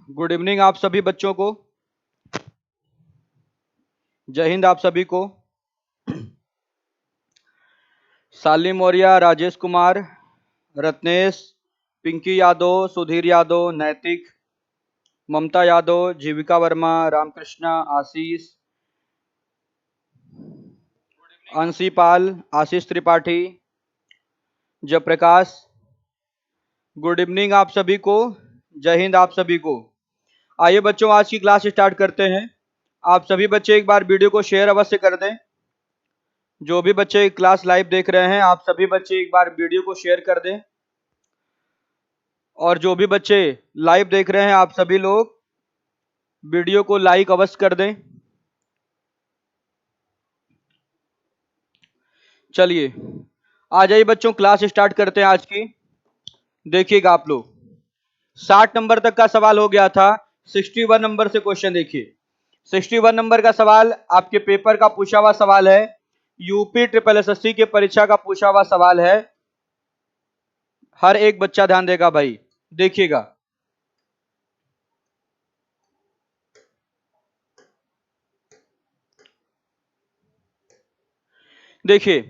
Good evening आप सभी बच्चों को। जय हिंद आप सभी को। सालिम मौर्य, राजेश कुमार, रत्नेश, पिंकी यादव, सुधीर यादव, नैतिक, ममता यादव, जीविका वर्मा, रामकृष्णा, आशीष, अंशी पाल, आशीष त्रिपाठी, जयप्रकाश, गुड इवनिंग आप सभी को। जय हिंद आप सभी को। आइए बच्चों, आज की क्लास स्टार्ट करते हैं। आप सभी बच्चे एक बार वीडियो को शेयर अवश्य कर दें। जो भी बच्चे क्लास लाइव देख रहे हैं, आप सभी बच्चे एक बार वीडियो को शेयर कर दें। और जो भी बच्चे लाइव देख रहे हैं, आप सभी लोग वीडियो को लाइक अवश्य कर दें। चलिए आ जाइए बच्चों, क्लास स्टार्ट करते हैं आज की। देखिएगा आप लोग, 60 नंबर तक का सवाल हो गया था। 61 नंबर से क्वेश्चन देखिए। 61 नंबर का सवाल आपके पेपर का पूछा हुआ सवाल है। यूपी ट्रिपल एसएससी के परीक्षा का पूछा हुआ सवाल है। हर एक बच्चा ध्यान देगा भाई, देखिएगा। देखिए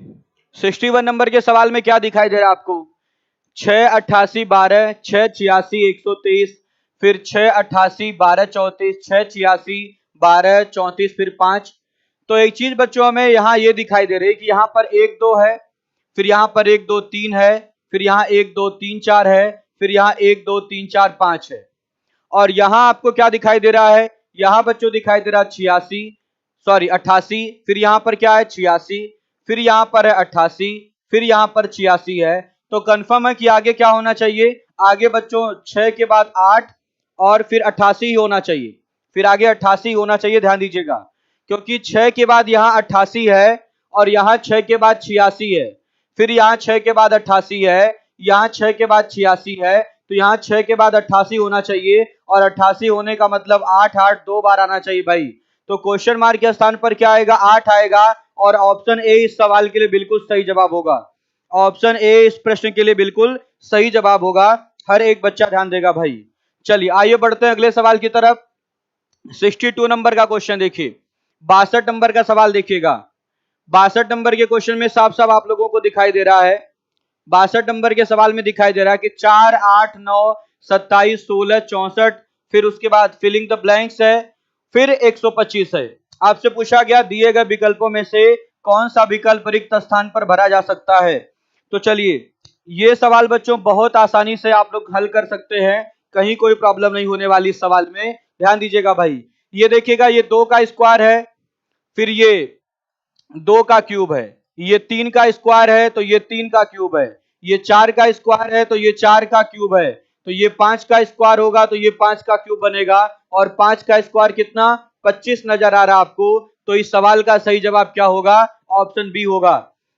61 नंबर के सवाल में क्या दिखाई दे रहा है आपको। 6 88 12 6 86 123, फिर 6 88 12 34, 6 86 12 34, फिर 5। तो एक चीज बच्चों हमें यहाँ ये दिखाई दे रही है कि यहाँ पर 1 2 है, फिर यहाँ पर 1 2 3 है, फिर यहाँ 1 2 3 4 है, फिर यहाँ 1 2 3 4 5 है। और यहाँ आपको क्या दिखाई दे रहा है, यहाँ बच्चों दिखाई दे रहा है 88, फिर यहाँ पर क्या है 86, फिर यहाँ पर है 88, फिर यहाँ पर 86 है। तो कंफर्म है कि आगे क्या होना चाहिए, आगे बच्चों 6 के बाद 8 और फिर 88 ही होना चाहिए, फिर आगे 88 होना चाहिए। ध्यान दीजिएगा, क्योंकि 6 के बाद यहाँ 88 है और यहाँ 6 के बाद 86 है, फिर यहाँ 6 के बाद 88 है, यहाँ 6 के बाद 86 है, तो यहाँ 6 के बाद 88 होना चाहिए। और 88 होने का मतलब 8 8 2 बार आना चाहिए भाई। तो क्वेश्चन मार्क के स्थान पर क्या आएगा, 8 आएगा। और ऑप्शन ए इस सवाल के लिए बिल्कुल सही जवाब होगा। ऑप्शन ए इस प्रश्न के लिए बिल्कुल सही जवाब होगा। हर एक बच्चा ध्यान देगा भाई। चलिए आइए बढ़ते हैं अगले सवाल की तरफ। 62 नंबर का क्वेश्चन देखिए। 62 नंबर का सवाल देखिएगा। 62 नंबर के क्वेश्चन में साफ साफ आप लोगों को दिखाई दे रहा है। 62 नंबर के सवाल में दिखाई दे रहा है कि 4 8 9 27 16 64, फिर उसके बाद फिलिंग द ब्लैंक्स है, फिर 125 है। आपसे पूछा गया दिए गए विकल्पों में से कौन सा विकल्प रिक्त स्थान पर भरा जा सकता है। तो चलिए ये सवाल बच्चों बहुत आसानी से आप लोग हल कर सकते हैं, कहीं कोई प्रॉब्लम नहीं होने वाली इस सवाल में। ध्यान दीजिएगा भाई, ये देखिएगा, ये 2 का स्क्वायर है, फिर ये 2 का क्यूब है, ये 3 का स्क्वायर है तो ये 3 का क्यूब है, ये 4 का स्क्वायर है तो ये 4 का क्यूब है, तो ये 5 का स्क्वायर होगा तो ये 5 का क्यूब बनेगा। और 5 का स्क्वायर कितना, 25 नजर आ रहा है आपको। तो इस सवाल का सही जवाब क्या होगा, ऑप्शन बी होगा।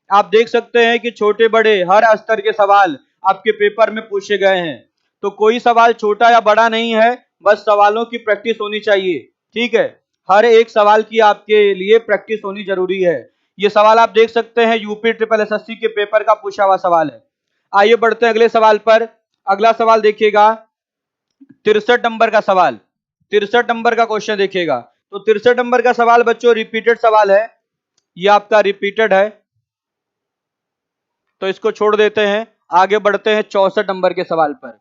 आप देख सकते हैं कि छोटे बड़े हर स्तर के सवाल आपके पेपर में पूछे गए हैं। तो कोई सवाल छोटा या बड़ा नहीं है, बस सवालों की प्रैक्टिस होनी चाहिए। ठीक है, हर एक सवाल की आपके लिए प्रैक्टिस होनी जरूरी है। ये सवाल आप देख सकते हैं यूपी ट्रिपल एसएससी के पेपर का पूछा हुआ सवाल है। आइए बढ़ते हैं अगले सवाल पर। अगला सवाल देखिएगा, 63 नंबर का सवाल। 63 नंबर का क्वेश्चन देखिएगा। तो 63 नंबर का सवाल बच्चों रिपीटेड सवाल है, ये आपका रिपीटेड है, तो इसको छोड़ देते हैं। आगे बढ़ते हैं 64 नंबर के सवाल पर।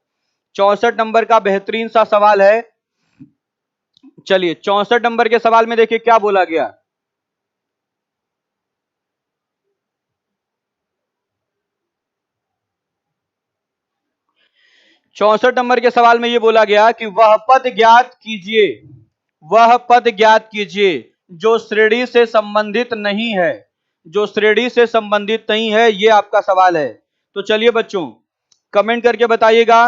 64 नंबर का बेहतरीन सा सवाल है। चलिए 64 नंबर के सवाल में देखिए क्या बोला गया। 64 नंबर के सवाल में यह बोला गया कि वह पद ज्ञात कीजिए, वह पद ज्ञात कीजिए जो श्रेणी से संबंधित नहीं है, जो श्रेणी से संबंधित नहीं है, यह आपका सवाल है। तो चलिए बच्चों कमेंट करके बताइएगा।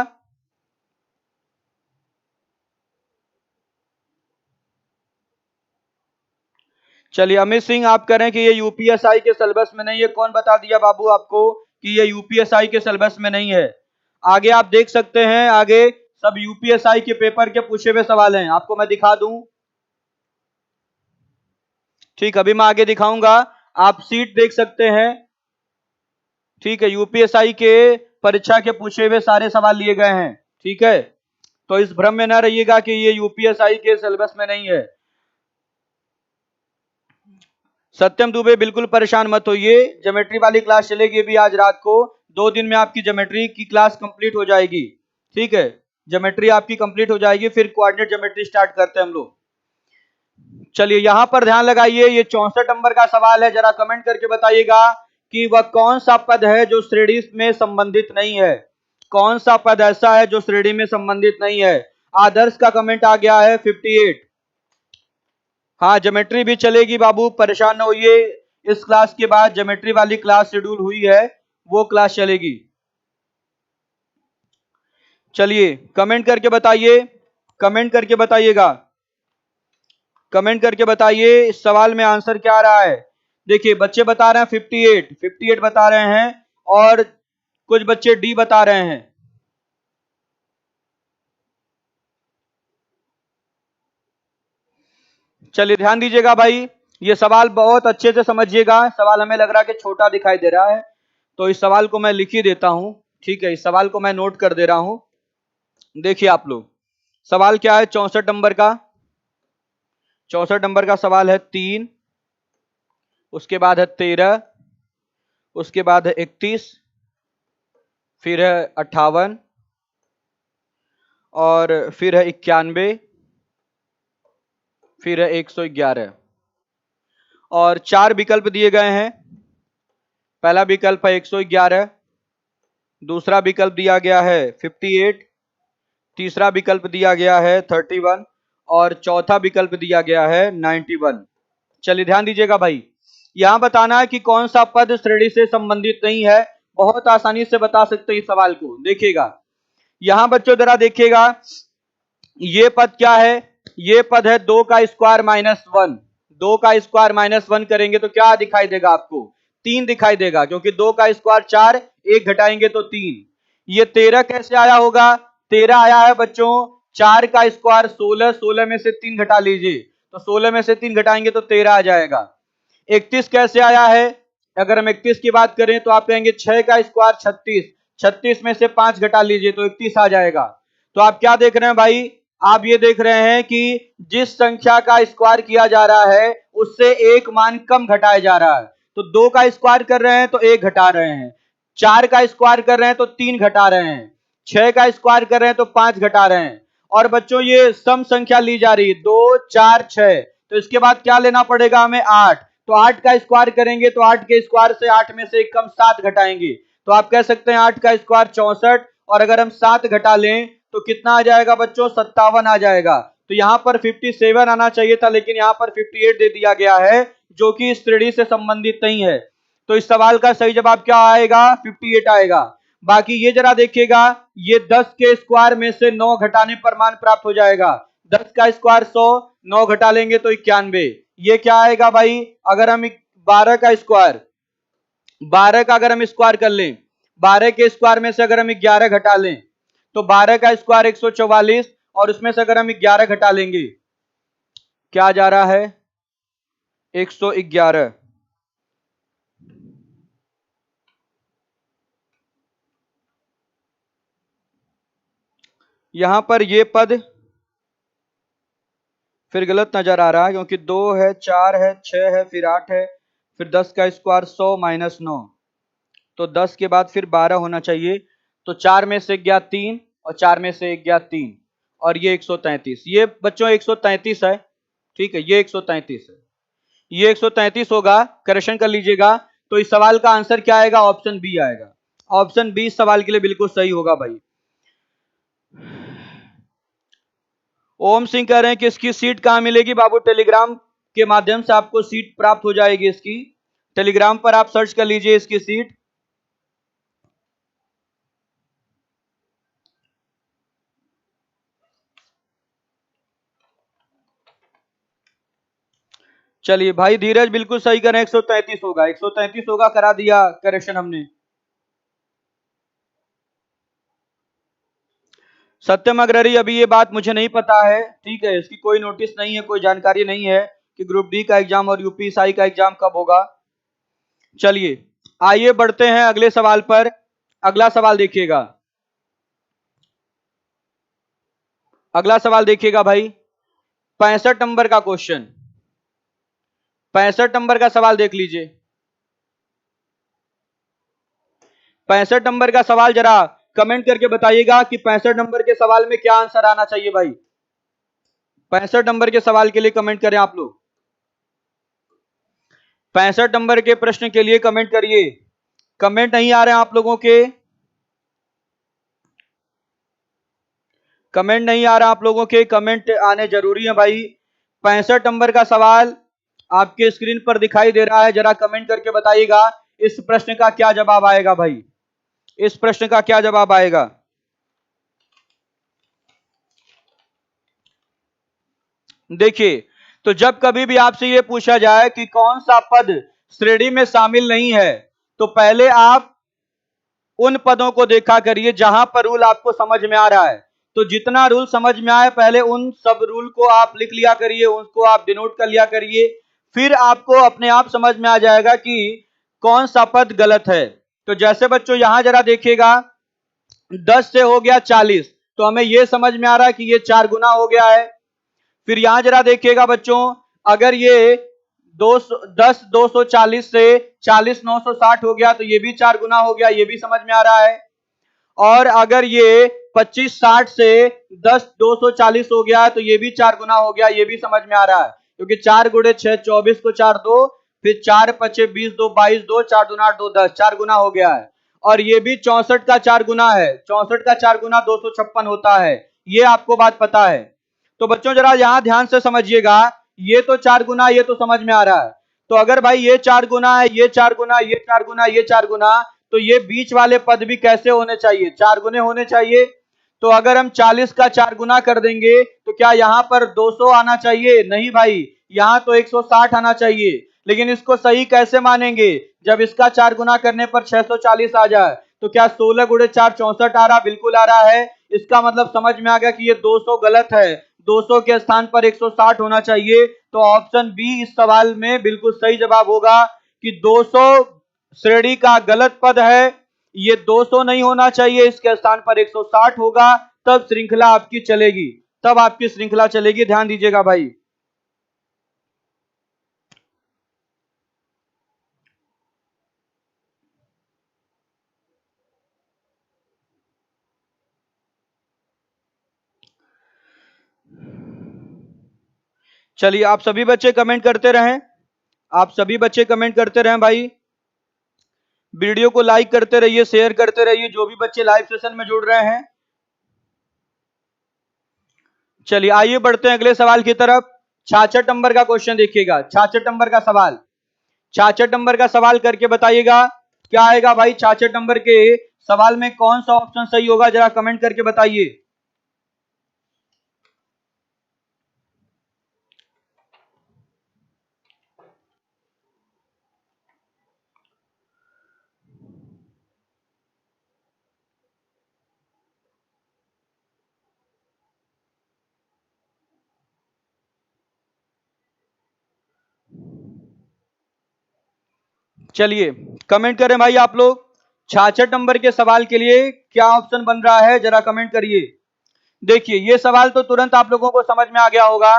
चलिए अमित सिंह आप कह रहे हैं कि ये यूपीएसआई के सिलेबस में नहीं है। कौन बता दिया बाबू आपको कि ये यूपीएसआई के सिलेबस में नहीं है। आगे आप देख सकते हैं, आगे सब यूपीएसआई के पेपर के पूछे हुए सवाल हैं, आपको मैं दिखा दूं। ठीक, अभी मैं आगे दिखाऊंगा, आप सीट देख सकते हैं। ठीक है, यूपीएसआई के परीक्षा के पूछे हुए सारे सवाल लिए गए हैं। ठीक है, तो इस भ्रम में न रहिएगा कि ये यूपीएसआई के सिलेबस में नहीं है। सत्यम दुबे बिल्कुल परेशान मत होइए, ज्योमेट्री वाली क्लास चलेगी भी आज रात को। 2 दिन में आपकी ज्योमेट्री की क्लास कंप्लीट हो जाएगी, ठीक है। ज्योमेट्री आपकी कंप्लीट हो जाएगी, फिर कोऑर्डिनेट ज्योमेट्री स्टार्ट करते हैं हम लोग। चलिए यहां पर ध्यान लगाइए, ये 64 नंबर का सवाल है। जरा कमेंट करके बताइएगा कि वह कौन सा पद है जो श्रेणी में संबंधित नहीं है। कौन सा पद ऐसा है जो श्रेणी में संबंधित नहीं है। आदर्श का कमेंट आ गया है 58। हाँ ज्योमेट्री भी चलेगी बाबू, परेशान न होइए। इस क्लास के बाद ज्योमेट्री वाली क्लास शेड्यूल हुई है, वो क्लास चलेगी। चलिए कमेंट करके बताइए, कमेंट करके बताइएगा, कमेंट करके बताइए इस सवाल में आंसर क्या आ रहा है। देखिए बच्चे बता रहे हैं 58 बता रहे हैं, और कुछ बच्चे डी बता रहे हैं। चलिए ध्यान दीजिएगा भाई, ये सवाल बहुत अच्छे से समझिएगा। सवाल हमें लग रहा है कि छोटा दिखाई दे रहा है, तो इस सवाल को मैं लिख ही देता हूं, ठीक है। इस सवाल को मैं नोट कर दे रहा हूं। देखिए आप लोग, सवाल क्या है 64 नंबर का। 64 नंबर का सवाल है 3, उसके बाद है 13, उसके बाद है 31, फिर है 58, और फिर है 91, फिर है 111, और 4 विकल्प दिए गए हैं। पहला विकल्प है 111, दूसरा विकल्प दिया गया है 58, तीसरा विकल्प दिया गया है 31, और चौथा विकल्प दिया गया है 91। चलिए ध्यान दीजिएगा भाई, यहां बताना है कि कौन सा पद श्रेणी से संबंधित नहीं है। बहुत आसानी से बता सकते हैं इस सवाल को। देखिएगा यहां बच्चों जरा देखिएगा, ये पद क्या है। ये पद है 2 का स्क्वायर माइनस 1। 2 का स्क्वायर माइनस 1 करेंगे तो क्या दिखाई देगा आपको, 3 दिखाई देगा, क्योंकि 2 का स्क्वायर 4, 1 घटाएंगे तो 3। ये 13 कैसे आया होगा। 13 आया है बच्चों 4 का स्क्वायर 16, 16 में से 3 घटा लीजिए, तो 16 में से 3 घटाएंगे तो 13 आ जाएगा। 31 कैसे आया है, अगर हम 31 की बात करें तो आप कहेंगे 6 का स्क्वायर 36, 36 में से 5 घटा लीजिए तो 31 आ जाएगा। तो आप क्या देख रहे हैं भाई, आप ये देख रहे हैं कि जिस संख्या का स्क्वायर किया जा रहा है उससे एक मान कम घटाया जा रहा है। तो 2 का स्क्वायर कर रहे हैं तो 1 घटा रहे हैं, 4 का स्क्वायर कर रहे हैं तो 3 घटा रहे हैं, 6 का स्क्वायर कर रहे हैं तो 5 घटा रहे हैं। और बच्चों ये सम संख्या ली जा रही है 2 4 6, तो इसके बाद क्या लेना पड़ेगा हमें 8। तो 8 का स्क्वायर करेंगे तो 8 के स्क्वायर से 8 में से एक कम 7 घटाएंगे, तो आप कह सकते हैं 8 का स्क्वायर 64, और अगर हम 7 घटा लें तो कितना आ जाएगा बच्चों 57 आ जाएगा। तो यहां पर 57 आना चाहिए था, लेकिन यहां पर 58 दे दिया गया है, जो कि इस श्रेणी से संबंधित नहीं है। तो इस सवाल का सही जवाब क्या आएगा, 58 आएगा। बाकी ये जरा देखिएगा, ये 10 के स्क्वायर में से 9 घटाने पर मान प्राप्त हो जाएगा। 10 का स्क्वायर 100, 9 घटा लेंगे तो 91। ये क्या आएगा भाई, अगर हम 12 का स्क्वायर, 12 का अगर हम स्क्वायर कर लें, 12 के स्क्वायर में से अगर हम 11 घटा लें तो 12 का स्क्वायर 144, और उसमें से अगर हम 11 घटा लेंगे क्या जा रहा है 111। यहां पर ये पद फिर गलत नजर आ रहा है, क्योंकि 2 है 4 है 6 है फिर 8 है, फिर 10 का स्क्वायर 100 माइनस 9, तो 10 के बाद फिर 12 होना चाहिए। तो 4 में से गया 3, और 4 में से गया 3, और ये 133। ये बच्चों 133 है, ठीक है, ये 133 है, ये 133 होगा, करेक्शन कर लीजिएगा। तो इस सवाल का आंसर क्या आएगा, ऑप्शन बी आएगा। ऑप्शन बी इस सवाल के लिए बिल्कुल सही होगा भाई। ओम सिंह कह रहे हैं कि इसकी सीट कहां मिलेगी बाबू, टेलीग्राम के माध्यम से आपको सीट प्राप्त हो जाएगी इसकी। टेलीग्राम पर आप सर्च कर लीजिए इसकी सीट। चलिए भाई धीरज बिल्कुल सही करें, 133 होगा, 133 होगा, करा दिया करेक्शन हमने। सत्यम अग्रही अभी ये बात मुझे नहीं पता है, ठीक है, इसकी कोई नोटिस नहीं है, कोई जानकारी नहीं है कि ग्रुप डी का एग्जाम और यूपीएसआई का एग्जाम कब होगा। चलिए आइए बढ़ते हैं अगले सवाल पर। अगला सवाल देखिएगा, अगला सवाल देखिएगा भाई, 65 नंबर का क्वेश्चन, 65 नंबर का सवाल देख लीजिए। 65 नंबर का सवाल जरा कमेंट करके बताइएगा कि 65 नंबर के सवाल में क्या आंसर आना चाहिए भाई। 65 नंबर के सवाल के लिए कमेंट करें आप लोग। 65 नंबर के प्रश्न के लिए कमेंट करिए। कमेंट नहीं आ रहे हैं आप लोगों के, कमेंट नहीं आ रहा आप लोगों के, कमेंट आने जरूरी है भाई। 65 नंबर का सवाल आपके स्क्रीन पर दिखाई दे रहा है, जरा कमेंट करके बताइएगा इस प्रश्न का क्या जवाब आएगा भाई, इस प्रश्न का क्या जवाब आएगा। देखिए, तो जब कभी भी आपसे यह पूछा जाए कि कौन सा पद श्रेणी में शामिल नहीं है, तो पहले आप उन पदों को देखा करिए जहां पर रूल आपको समझ में आ रहा है। तो जितना रूल समझ में आए पहले उन सब रूल को आप लिख लिया करिए, उसको आप डिनोट कर लिया करिए, फिर आपको अपने आप समझ में आ जाएगा कि कौन सा पद गलत है। तो जैसे बच्चों यहां जरा देखिएगा, 10 से हो गया 40, तो हमें यह समझ में आ रहा है कि ये 4 गुना हो गया है। फिर यहां जरा देखिएगा बच्चों, अगर ये 10 240 से 40 960 हो गया तो ये भी 4 गुना हो गया, ये भी समझ में आ रहा है। और अगर ये 25 60 से 10 240 हो गया तो ये भी 4 गुना हो गया, ये भी समझ में आ रहा है, क्योंकि 4 गुणे 6 24 को 4 2, फिर 4 5 20 2 22 2 4 दूना 8 2 10, 4 गुना हो गया है। और ये भी 64 का 4 गुना है, 64 का 4 गुना 256 होता है, ये आपको बात पता है। तो बच्चों जरा यहां ध्यान से समझिएगा, ये तो 4 गुना, ये तो समझ में आ रहा है। तो अगर भाई ये 4 गुना है, ये 4 गुना, ये 4 गुना, ये 4 गुना, तो ये बीच वाले पद भी कैसे होने चाहिए, 4 गुने होने चाहिए। तो अगर हम 40 का 4 गुना कर देंगे तो क्या यहां पर 200 आना चाहिए? नहीं भाई, यहां तो 160 आना चाहिए। लेकिन इसको सही कैसे मानेंगे, जब इसका 4 गुना करने पर 640 आ जाए। तो क्या 16 गुणे 4 64 आ रहा? बिल्कुल आ रहा है। इसका मतलब समझ में आ गया कि ये 200 गलत है, 200 के स्थान पर 160 होना चाहिए। तो ऑप्शन बी इस सवाल में बिल्कुल सही जवाब होगा कि 200 श्रेणी का गलत पद है, ये 200 नहीं होना चाहिए, इसके स्थान पर 160 होगा, तब श्रृंखला आपकी चलेगी, तब आपकी श्रृंखला चलेगी। ध्यान दीजिएगा भाई। चलिए आप सभी बच्चे कमेंट करते रहें, आप सभी बच्चे कमेंट करते रहें भाई, वीडियो को लाइक करते रहिए, शेयर करते रहिए, जो भी बच्चे लाइव सेशन में जुड़ रहे हैं। चलिए आइए बढ़ते हैं अगले सवाल की तरफ। 66 नंबर का क्वेश्चन देखिएगा, 66 नंबर का सवाल, 66 नंबर का सवाल करके बताइएगा क्या आएगा भाई। 66 नंबर के सवाल में कौन सा ऑप्शन सही होगा, जरा कमेंट करके बताइए। चलिए कमेंट करें भाई आप लोग, 66 नंबर के सवाल के लिए क्या ऑप्शन बन रहा है, जरा कमेंट करिए। देखिए ये सवाल तो तुरंत आप लोगों को समझ में आ गया होगा।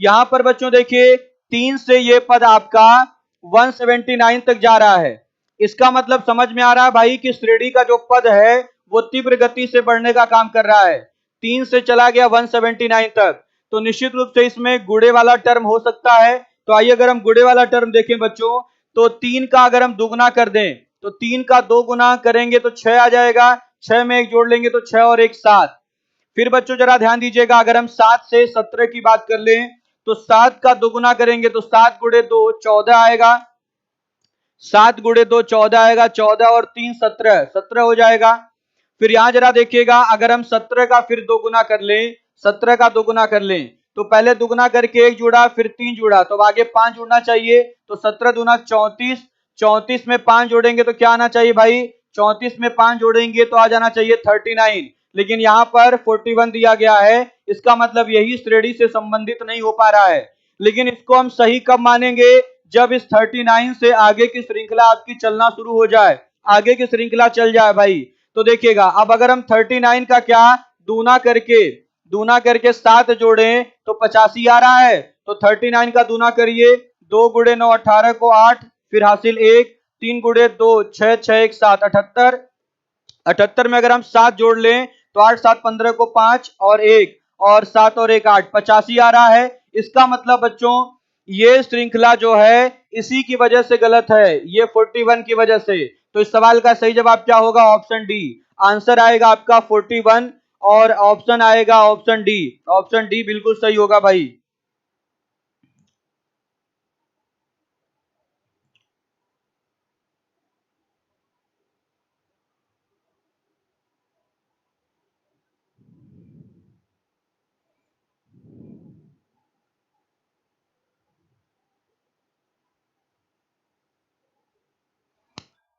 यहां पर बच्चों देखिए 3 से ये पद आपका 179 तक जा रहा है, इसका मतलब समझ में आ रहा है भाई कि श्रेणी का जो पद है वो तीव्र गति से बढ़ने का काम कर रहा है। 3 से चला गया 179 तक, तो निश्चित रूप से इसमें गुणे वाला टर्म हो सकता है। तो आइए अगर हम गुणे वाला टर्म देखें बच्चों, तो 3 का अगर हम दुगुना कर दें तो 3 का 2 गुना करेंगे तो 6 आ जाएगा, 6 में 1 जोड़ लेंगे तो 6 और 1 7। फिर बच्चों जरा ध्यान दीजिएगा, अगर हम 7 से 17 की बात कर लें तो 7 का दोगुना करेंगे तो 7 गुणे 2 14 आएगा, 7 गुणे 2 14 आएगा, 14 और 3 17, 17 हो जाएगा। फिर यहां जरा देखिएगा, अगर हम 17 का फिर दोगुना कर लें, 17 का दोगुना कर लें तो पहले दुगुना करके 1 जुड़ा, फिर 3 जुड़ा, तो आगे 5 जुड़ना चाहिए। तो 17 दूना 34, 34 में 5 जोड़ेंगे तो क्या आना चाहिए भाई, 34 में 5 जोड़ेंगे तो आ जाना चाहिए 39। लेकिन यहाँ पर 41 दिया गया है, इसका मतलब यही श्रेणी से संबंधित नहीं हो पा रहा है। लेकिन इसको हम सही कब मानेंगे, जब इस 39 से आगे की श्रृंखला आपकी चलना शुरू हो जाए, आगे की श्रृंखला चल जाए भाई। तो देखिएगा अब अगर हम 39 का क्या दूना करके दूना करके 7 जोड़ें तो 85 आ रहा है। तो 39 का दूना करिए, 2 गुड़े 9 18 को 8, फिर हासिल 1, 3 गुड़े 2 6 6 1 7 78। 78 में अगर हम 7 जोड़ लें तो 8 7 15 को 5 और 1 और 7 और 1 8, 85 आ रहा है। इसका मतलब बच्चों ये श्रृंखला जो है इसी की वजह से गलत है, ये 41 की वजह से। तो इस सवाल का सही जवाब क्या होगा? Option D. आंसर आएगा आपका 41 और ऑप्शन आएगा ऑप्शन डी। ऑप्शन डी बिल्कुल सही होगा भाई।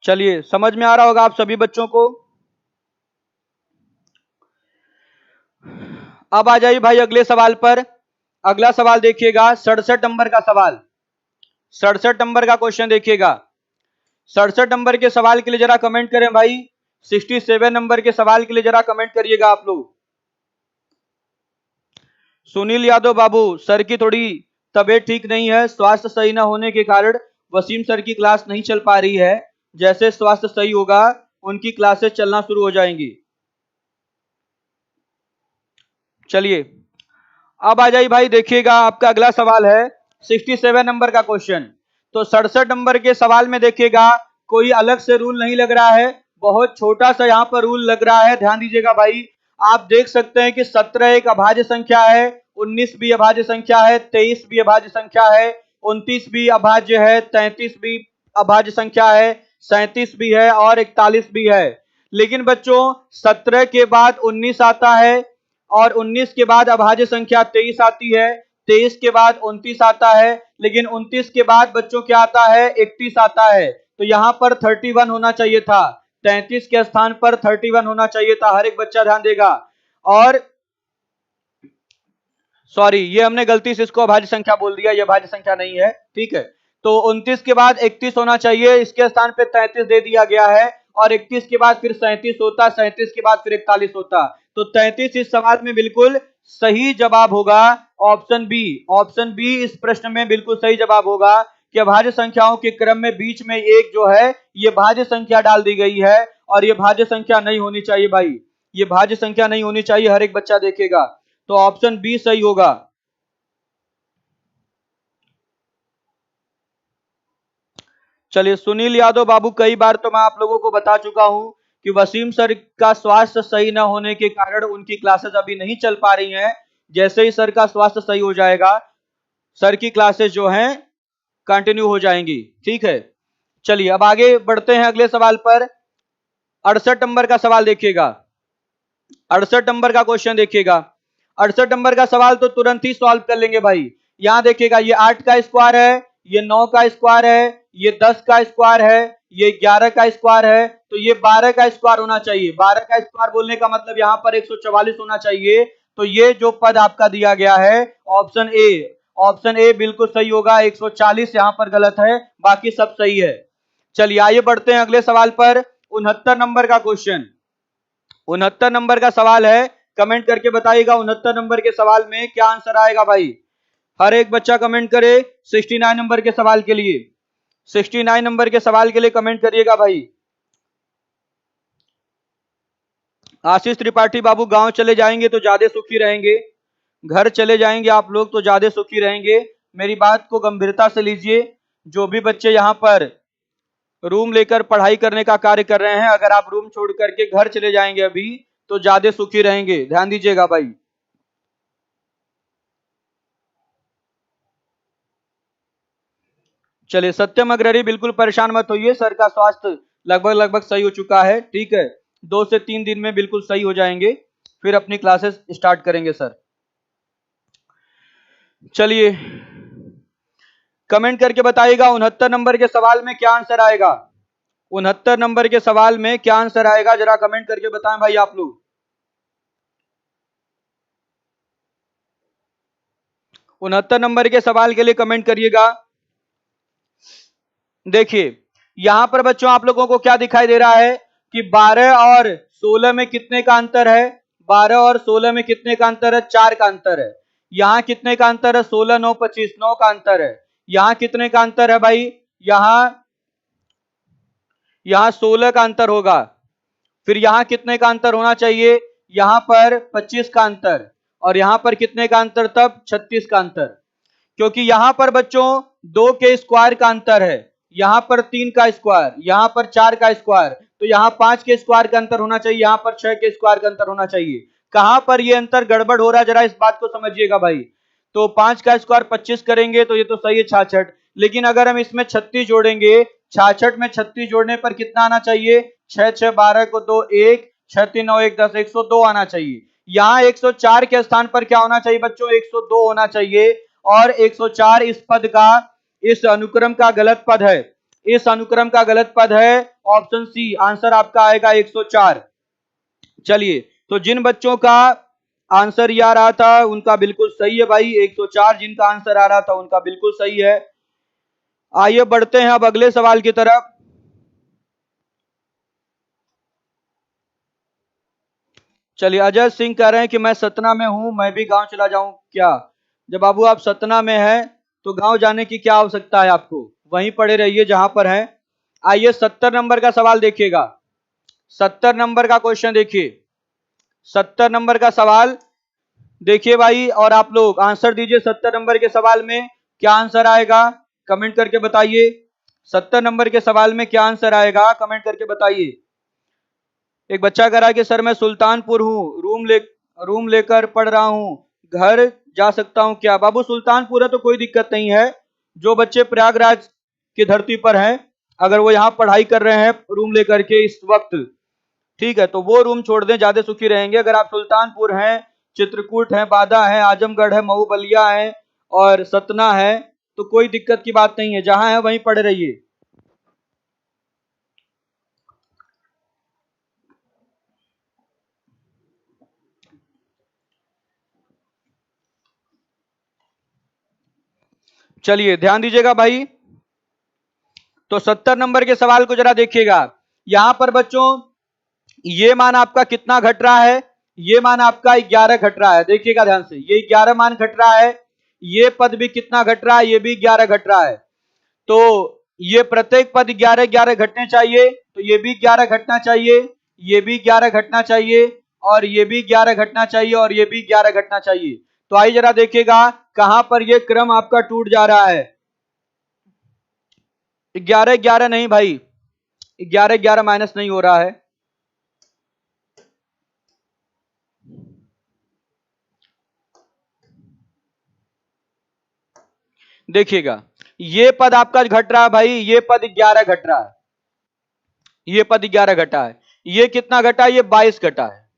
चलिए, समझ में आ रहा होगा आप सभी बच्चों को। अब आ जाइए भाई अगले सवाल पर। अगला सवाल देखिएगा, 67 नंबर का सवाल। 67 नंबर का क्वेश्चन देखिएगा। 67 नंबर के सवाल के लिए जरा कमेंट करें भाई। 67 नंबर के सवाल के लिए जरा कमेंट करिएगा आप लोग। सुनील यादव बाबू, सर की थोड़ी तबीयत ठीक नहीं है, स्वास्थ्य सही न होने के कारण वसीम सर की क्लास नहीं चल पा रही है। जैसे स्वास्थ्य सही होगा उनकी क्लासेस चलना शुरू हो जाएंगी। चलिए, अब आ जाइए भाई, देखिएगा आपका अगला सवाल है 67 नंबर का क्वेश्चन। तो 67 नंबर के सवाल में देखिएगा, कोई अलग से रूल नहीं लग रहा है, बहुत छोटा सा यहाँ पर रूल लग रहा है, ध्यान दीजिएगा भाई। आप देख सकते हैं कि 17 एक अभाज्य संख्या है, 19 भी अभाज्य संख्या है, 23 भी अभाज्य संख्या है, 29 भी अभाज्य है, 33 भी अभाज्य संख्या है, 37 भी है और 41 भी है। लेकिन बच्चों 17 के बाद 19 आता है और 19 के बाद अभाज्य संख्या 23 आती है, 23 के बाद 29 आता है, लेकिन 29 के बाद बच्चों क्या आता है? 31 आता है। तो यहां पर 31 होना चाहिए था, 33 के स्थान पर 31 होना चाहिए था। हर एक बच्चा ध्यान देगा। और सॉरी, ये हमने गलती से इसको अभाज्य संख्या बोल दिया, ये अभाज्य संख्या नहीं है, ठीक है। तो 29 के बाद 31 होना चाहिए, इसके स्थान पे 33 दे दिया गया है और 31 के बाद फिर 37 होता, 37 के बाद फिर 41 होता। तो 33 इस सवाल में बिल्कुल सही जवाब होगा ऑप्शन बी। ऑप्शन बी इस प्रश्न में बिल्कुल सही जवाब होगा कि भाज्य संख्याओं के क्रम में बीच में एक जो है ये भाज्य संख्या डाल दी गई है और ये भाज्य संख्या नहीं होनी चाहिए भाई, ये भाज्य संख्या नहीं होनी चाहिए। हर एक बच्चा देखेगा, तो ऑप्शन बी सही होगा। चलिए, सुनील यादव बाबू, कई बार तो मैं आप लोगों को बता चुका हूं कि वसीम सर का स्वास्थ्य सही न होने के कारण उनकी क्लासेस अभी नहीं चल पा रही हैं। जैसे ही सर का स्वास्थ्य सही हो जाएगा सर की क्लासेस जो हैं कंटिन्यू हो जाएंगी, ठीक है। चलिए, अब आगे बढ़ते हैं अगले सवाल पर। 68 नंबर का सवाल देखिएगा। 68 नंबर का क्वेश्चन देखिएगा। 68 नंबर का सवाल तो तुरंत ही सॉल्व कर लेंगे भाई। यहां देखिएगा, ये 8 का स्क्वायर है, ये 9 का स्क्वायर है, ये 10 का स्क्वायर है, ये 11 का स्क्वायर है, तो ये 12 का स्क्वायर होना चाहिए। 12 का स्क्वायर बोलने का मतलब यहां पर 144 होना चाहिए। तो ये जो पद आपका दिया गया है ऑप्शन ए, ऑप्शन ए बिल्कुल सही होगा। 140 यहां पर गलत है, बाकी सब सही है। चलिए, आइए बढ़ते हैं अगले सवाल पर। 69 नंबर का क्वेश्चन। 69 नंबर का सवाल है, कमेंट करके बताइएगा 69 नंबर के सवाल में क्या आंसर आएगा भाई। हर एक बच्चा कमेंट करे 69 नंबर के सवाल के लिए। 69 नंबर के सवाल के लिए कमेंट करिएगा भाई। आशीष त्रिपाठी बाबू, गांव चले जाएंगे तो ज्यादा सुखी रहेंगे, घर चले जाएंगे आप लोग तो ज्यादा सुखी रहेंगे। मेरी बात को गंभीरता से लीजिए। जो भी बच्चे यहां पर रूम लेकर पढ़ाई करने का कार्य कर रहे हैं, अगर आप रूम छोड़ करके घर चले जाएंगे अभी तो ज्यादा सुखी रहेंगे, ध्यान दीजिएगा भाई। चलिए, सत्यम अग्रणी, बिल्कुल परेशान मत होइए, सर का स्वास्थ्य लगभग लगभग सही हो चुका है, ठीक है। 2 से 3 दिन में बिल्कुल सही हो जाएंगे, फिर अपनी क्लासेस स्टार्ट करेंगे सर। चलिए, कमेंट करके बताइएगा 69 नंबर के सवाल में क्या आंसर आएगा। 69 नंबर के सवाल में क्या आंसर आएगा, जरा कमेंट करके बताएं भाई आप लोग। 69 नंबर के सवाल के लिए कमेंट करिएगा। देखिए, यहां पर बच्चों आप लोगों को क्या दिखाई दे रहा है कि 12 और 16 में कितने का अंतर है? 12 और 16 में कितने का अंतर है? 4 का अंतर है। यहाँ कितने का अंतर है? 16 9 25, 9 का अंतर है। यहाँ कितने का अंतर है भाई? यहाँ 16 का अंतर होगा। फिर यहाँ कितने का अंतर होना चाहिए? यहाँ पर 25 का अंतर, और यहाँ पर कितने का अंतर? तब 36 का अंतर। क्योंकि यहां पर बच्चों 2 के स्क्वायर का अंतर है, यहां पर 3 का स्क्वायर, यहां पर 4 का स्क्वायर, तो यहां 5 के स्क्वायर का अंतर होना चाहिए, यहां पर 6 के स्क्वायर का अंतर होना चाहिए। कहां पर ये अंतर गड़बड़ हो रहा है, जरा इस बात को समझिएगा भाई। तो 5 का स्क्वायर 25 करेंगे तो ये तो सही है 66, लेकिन अगर हम इसमें 36 जोड़ेंगे, 66 में 36 जोड़ने पर कितना आना चाहिए? 6 6 12 को 2 1, 6 3 9 1 10, 102 आना चाहिए। यहाँ 104 के स्थान पर क्या होना चाहिए बच्चों? 102 होना चाहिए। और 104 इस पद का, इस अनुक्रम का गलत पद है, इस अनुक्रम का गलत पद है। ऑप्शन सी आंसर आपका आएगा 104। चलिए, तो जिन बच्चों का आंसर ये आ रहा था उनका बिल्कुल सही है भाई, 104 जिनका आंसर आ रहा था उनका बिल्कुल सही है। आइए बढ़ते हैं अब अगले सवाल की तरफ। चलिए, अजय सिंह कह रहे हैं कि मैं सतना में हूं, मैं भी गांव चला जाऊं क्या? जब बाबू आप सतना में हैं तो गांव जाने की क्या आवश्यकता है आपको, वहीं पड़े रहिए जहां पर हैं। आइए 70 नंबर का सवाल देखिएगा। 70 नंबर का क्वेश्चन देखिए, 70 नंबर का सवाल देखिए भाई, और आप लोग आंसर दीजिए। 70 नंबर के सवाल में क्या आंसर आएगा, कमेंट करके बताइए। 70 नंबर के सवाल में क्या आंसर आएगा, कमेंट करके बताइए। एक बच्चा कह रहा है कि सर मैं सुल्तानपुर हूँ, रूम लेकर पढ़ रहा हूँ, घर जा सकता हूँ क्या? बाबू सुल्तानपुर है तो कोई दिक्कत नहीं है। जो बच्चे प्रयागराज की धरती पर हैं, अगर वो यहाँ पढ़ाई कर रहे हैं रूम लेकर के इस वक्त, ठीक है, तो वो रूम छोड़ दें, ज्यादा सुखी रहेंगे। अगर आप सुल्तानपुर हैं, चित्रकूट है, बादा है, आजमगढ़ है, मऊ बलिया है और सतना है, तो कोई दिक्कत की बात नहीं है, जहां है वहीं पढ़े रहिए। चलिए ध्यान दीजिएगा भाई, तो 70 नंबर के सवाल को जरा देखिएगा। यहां पर बच्चों ये मान आपका कितना घट रहा है? ये मान आपका 11 घट रहा है, देखिएगा ध्यान से, ये 11 मान घट रहा है। ये पद भी कितना घट रहा है? ये भी 11 घट रहा है। तो ये प्रत्येक पद 11 11 घटने चाहिए, तो ये भी 11 घटना चाहिए, ये भी 11 घटना चाहिए, और ये भी 11 घटना चाहिए, और ये भी 11 घटना चाहिए। तो आइए जरा देखिएगा कहां पर ये क्रम आपका टूट जा रहा है। 11 11 नहीं भाई, 11 11 माइनस नहीं हो रहा है। देखिएगा ये पद आपका घट रहा है भाई, ये पद 11 घट रहा है, ये पद 11 घटा है। ये कितना घटा है? ये 22 घटा है,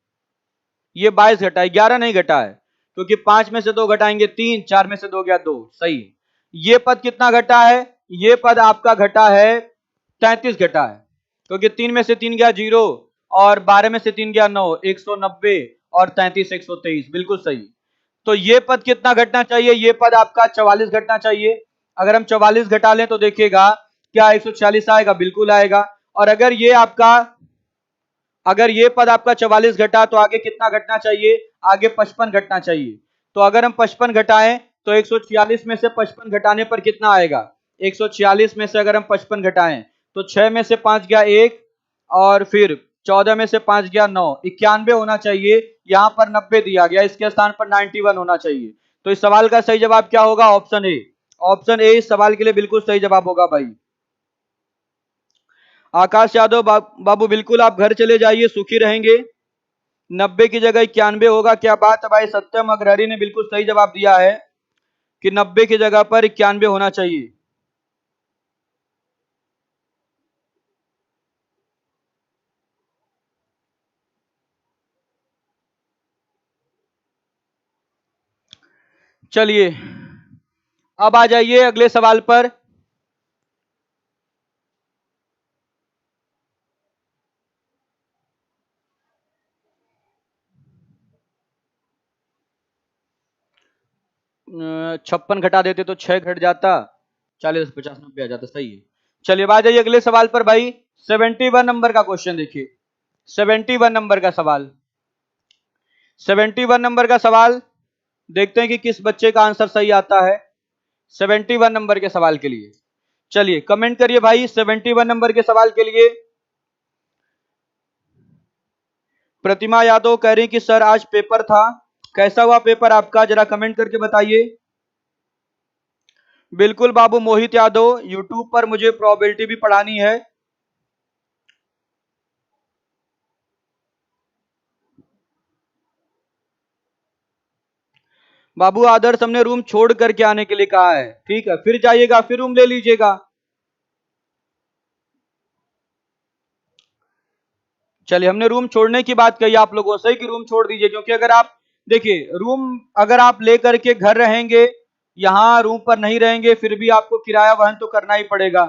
ये 22 घटा है, 11 नहीं घटा है, क्योंकि 5 में से 2 घटाएंगे 3, 4 में से 2 गया 2, सही। ये पद कितना घटा है? ये पद आपका घटा है 33 घटा है, क्योंकि 3 में से 3 गया 0, और 12 में से 3 गया 9, 190, और 33 123, बिल्कुल सही। तो ये पद कितना घटना चाहिए? ये पद आपका 44 घटना चाहिए। अगर हम 44 घटा लें तो देखिएगा क्या 146 आएगा? बिल्कुल आएगा। और अगर ये पद आपका 44 घटा तो आगे कितना घटना चाहिए? आगे 55 घटना चाहिए। तो अगर हम 55 घटाएं तो 146 में से 55 घटाने पर कितना आएगा? 146 में से अगर हम 55 घटाएं तो 6 में से 5 गया 1, और फिर 14 में से 5 गया 9, 91 होना चाहिए। यहां पर 90 दिया गया, इसके स्थान पर 91 होना चाहिए। तो इस सवाल का सही जवाब क्या होगा? Option A. ऑप्शन ए इस सवाल के लिए बिल्कुल सही जवाब होगा भाई। आकाश यादव बाबू बिल्कुल आप घर चले जाइए, सुखी रहेंगे। 90 की जगह 91 होगा, क्या बात है भाई। सत्यम अग्रहरी ने बिल्कुल सही जवाब दिया है कि 90 की जगह पर 91 होना चाहिए। चलिए अब आ जाइए अगले सवाल पर। छप्पन घटा देते तो 6 घट जाता, 40 50 90 आ जाता, सही है। चलिए अब आ जाइए अगले सवाल पर भाई। 71 नंबर का क्वेश्चन देखिए, 71 नंबर का सवाल। 71 नंबर का सवाल देखते हैं कि किस बच्चे का आंसर सही आता है 71 नंबर के सवाल के लिए। चलिए कमेंट करिए भाई 71 नंबर के सवाल के लिए। प्रतिमा यादव कह रही कि सर आज पेपर था, कैसा हुआ पेपर आपका, जरा कमेंट करके बताइए। बिल्कुल बाबू मोहित यादव, यूट्यूब पर मुझे प्रोबेबिलिटी भी पढ़ानी है। बाबू आदर्श हमने रूम छोड़ करके आने के लिए कहा है, ठीक है, फिर जाइएगा फिर रूम ले लीजिएगा। चलिए हमने रूम छोड़ने की बात कही आप लोगों से कि रूम छोड़ दीजिए, क्योंकि अगर आप देखिए रूम अगर आप लेकर के घर रहेंगे, यहाँ रूम पर नहीं रहेंगे, फिर भी आपको किराया वहन तो करना ही पड़ेगा।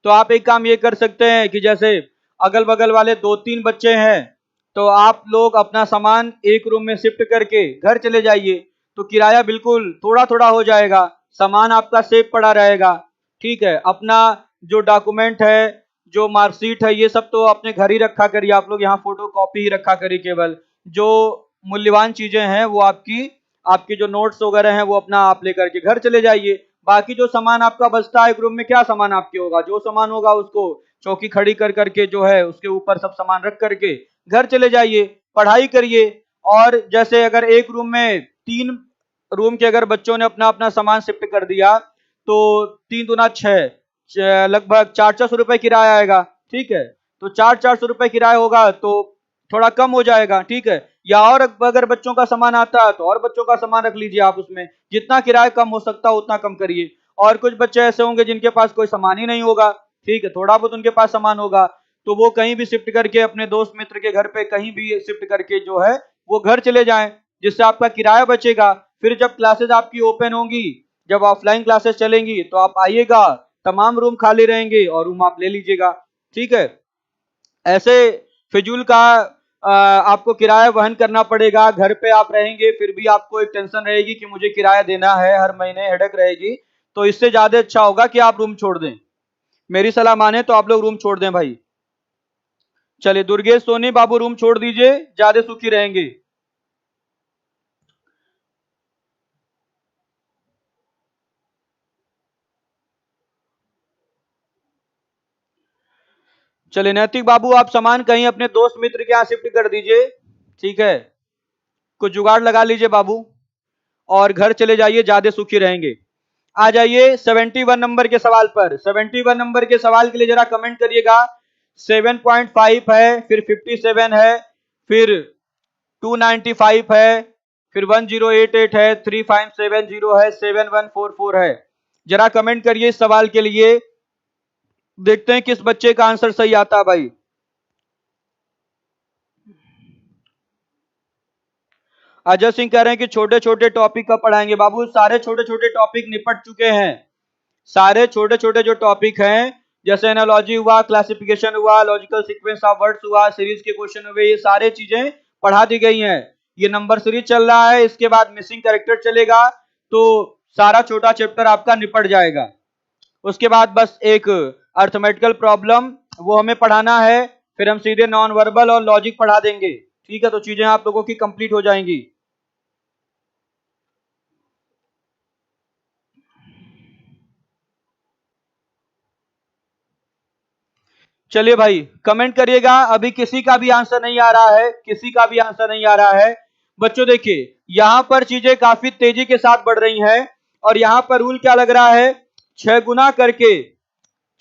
तो आप एक काम ये कर सकते हैं कि जैसे अगल बगल वाले 2-3 बच्चे हैं, तो आप लोग अपना सामान एक रूम में शिफ्ट करके घर चले जाइए, तो किराया बिल्कुल थोड़ा थोड़ा हो जाएगा, सामान आपका सेफ पड़ा रहेगा। ठीक है, अपना जो डॉक्यूमेंट है, जो मार्कशीट है, ये सब तो अपने घर ही रखा करिए आप लोग, यहाँ फोटो कॉपी ही रखा करिए। केवल जो मूल्यवान चीजें हैं वो आपकी आपके जो नोट्स वगैरह हैं वो अपना आप लेकर के घर चले जाइए। बाकी जो सामान आपका बचता है एक रूम में, क्या सामान आपके होगा, जो सामान होगा उसको चौकी खड़ी कर करके जो है उसके ऊपर सब सामान रख करके घर चले जाइए, पढ़ाई करिए। और जैसे अगर एक रूम में 3 रूम के अगर बच्चों ने अपना अपना सामान शिफ्ट कर दिया, तो 3 दूना 6, लगभग 400 रुपए किराया आएगा। ठीक है, तो 400 रुपए किराया होगा तो थोड़ा कम हो जाएगा। ठीक है, या और अगर बच्चों का सामान आता है तो और बच्चों का सामान रख लीजिए आप, उसमें जितना किराया कम हो सकता है उतना कम करिए। और कुछ बच्चे ऐसे होंगे जिनके पास कोई सामान ही नहीं होगा, ठीक है, थोड़ा बहुत उनके पास सामान होगा, तो वो कहीं भी शिफ्ट करके अपने दोस्त मित्र के घर पे कहीं भी शिफ्ट करके जो है वो घर चले जाएं, जिससे आपका किराया बचेगा। फिर जब क्लासेस आपकी ओपन होंगी, जब ऑफलाइन क्लासेस चलेंगी, तो आप आइएगा, तमाम रूम खाली रहेंगे और रूम आप ले लीजिएगा। ठीक है, ऐसे फिजूल का आपको किराया वहन करना पड़ेगा, घर पे आप रहेंगे फिर भी आपको एक टेंशन रहेगी कि मुझे किराया देना है, हर महीने हेडेक रहेगी। तो इससे ज्यादा अच्छा होगा कि आप रूम छोड़ दें, मेरी सलाह माने तो आप लोग रूम छोड़ दें भाई। चलिए दुर्गेश सोनी बाबू रूम छोड़ दीजिए, ज्यादा सुखी रहेंगे। चलिए नैतिक बाबू आप सामान कहीं अपने दोस्त मित्र के यहाँ शिफ्ट कर दीजिए, ठीक है, कुछ जुगाड़ लगा लीजिए बाबू और घर चले जाइए, ज्यादा सुखी रहेंगे। आ जाइए 71 नंबर के सवाल पर। 71 नंबर के सवाल के लिए जरा कमेंट करिएगा। 7.5 है, फिर 57 है, फिर 295 है, फिर 1088 है, 3570 है, 7144 है। जरा कमेंट करिए इस सवाल के लिए, देखते हैं किस बच्चे का आंसर सही आता है भाई। अजय सिंह कह रहे हैं कि छोटे छोटे टॉपिक का पढ़ाएंगे। बाबू सारे छोटे छोटे टॉपिक निपट चुके हैं, सारे छोटे छोटे जो टॉपिक हैं, जैसे एनालॉजी हुआ, क्लासिफिकेशन हुआ, लॉजिकल सीक्वेंस ऑफ वर्ड्स हुआ, सीरीज के क्वेश्चन हुए, ये सारे चीजें पढ़ा दी गई हैं। ये नंबर सीरीज चल रहा है, इसके बाद मिसिंग कैरेक्टर चलेगा, तो सारा छोटा चैप्टर आपका निपट जाएगा। उसके बाद बस एक अर्थमेटिकल प्रॉब्लम वो हमें पढ़ाना है, फिर हम सीधे नॉन वर्बल और लॉजिक पढ़ा देंगे। ठीक है, तो चीजें आप लोगों की कंप्लीट हो जाएंगी। चलिए भाई कमेंट करिएगा, अभी किसी का भी आंसर नहीं आ रहा है, किसी का भी आंसर नहीं आ रहा है। बच्चों देखिए यहां पर चीजें काफी तेजी के साथ बढ़ रही हैं, और यहां पर रूल क्या लग रहा है, 6 गुना करके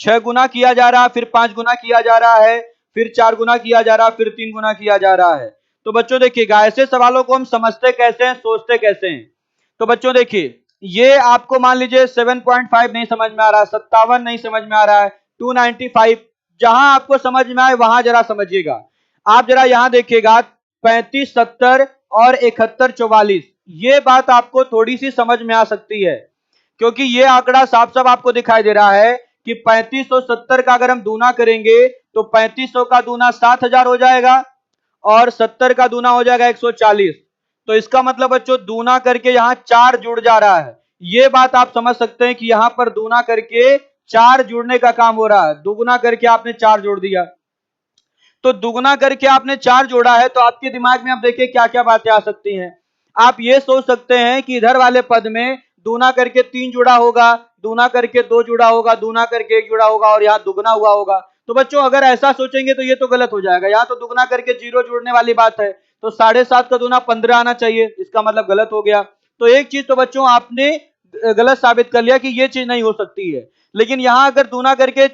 6 गुना किया जा रहा है, फिर 5 गुना किया जा रहा है, फिर 4 गुना किया जा रहा है, फिर 3 गुना किया जा रहा है। तो बच्चों देखिएगा ऐसे सवालों को हम समझते कैसे हैं, सोचते कैसे हैं। तो बच्चों देखिए ये आपको मान लीजिए 7.5 नहीं समझ में आ रहा है, 57 नहीं समझ में आ रहा है, 295, जहां आपको समझ में आए वहां जरा समझिएगा। आप जरा यहां देखिएगा 35 70 और 71 44, ये बात आपको थोड़ी सी समझ में आ सकती है, क्योंकि ये आंकड़ा साफ साफ आपको दिखाई दे रहा है कि 3570 का अगर हम दूना करेंगे तो 3500 का दूना 7000 हो जाएगा और 70 का दूना हो जाएगा 140। तो इसका मतलब बच्चों दूना करके यहां 4 जुड़ जा रहा है, ये बात आप समझ सकते हैं कि यहां पर दूना करके 4 जुड़ने का काम हो रहा है, दुगुना करके आपने 4 जोड़ दिया। तो तो दुगुना करके आपने 4 जोड़ा है, तो आपके दिमाग में आप देखिए क्या क्या बातें आ सकती हैं। आप ये सोच सकते हैं कि इधर वाले पद में दूना करके 3 जुड़ा होगा, दूना करके 2 जुड़ा होगा, दूना करके 1 जुड़ा होगा और यहाँ दुगना हुआ होगा। तो बच्चों अगर ऐसा सोचेंगे तो ये तो गलत हो जाएगा। यहाँ तो दुगना करके 0 जुड़ने वाली बात है, तो 7.5 का दूना 15 आना चाहिए, इसका मतलब गलत हो गया। तो एक चीज तो बच्चों आपने गलत साबित कर लिया कि ये चीज नहीं हो सकती है। लेकिन यहां अगर दूना करके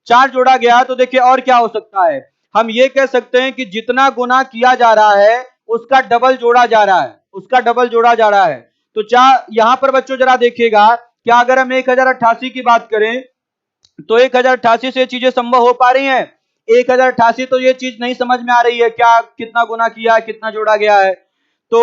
4 जोड़ा गया तो देखिए और क्या हो सकता है। हम ये कह सकते हैं कि जितना गुना किया जा रहा है उसका डबल जोड़ा जा रहा है, उसका डबल जोड़ा जा रहा है। तो यहां पर बच्चों जरा देखिएगा, क्या अगर हम 1088 की बात करें तो 1088 से ये चीजें संभव हो पा रही हैं? 1088 तो ये चीज नहीं समझ में आ रही है, क्या कितना गुना किया है, कितना जोड़ा गया है। तो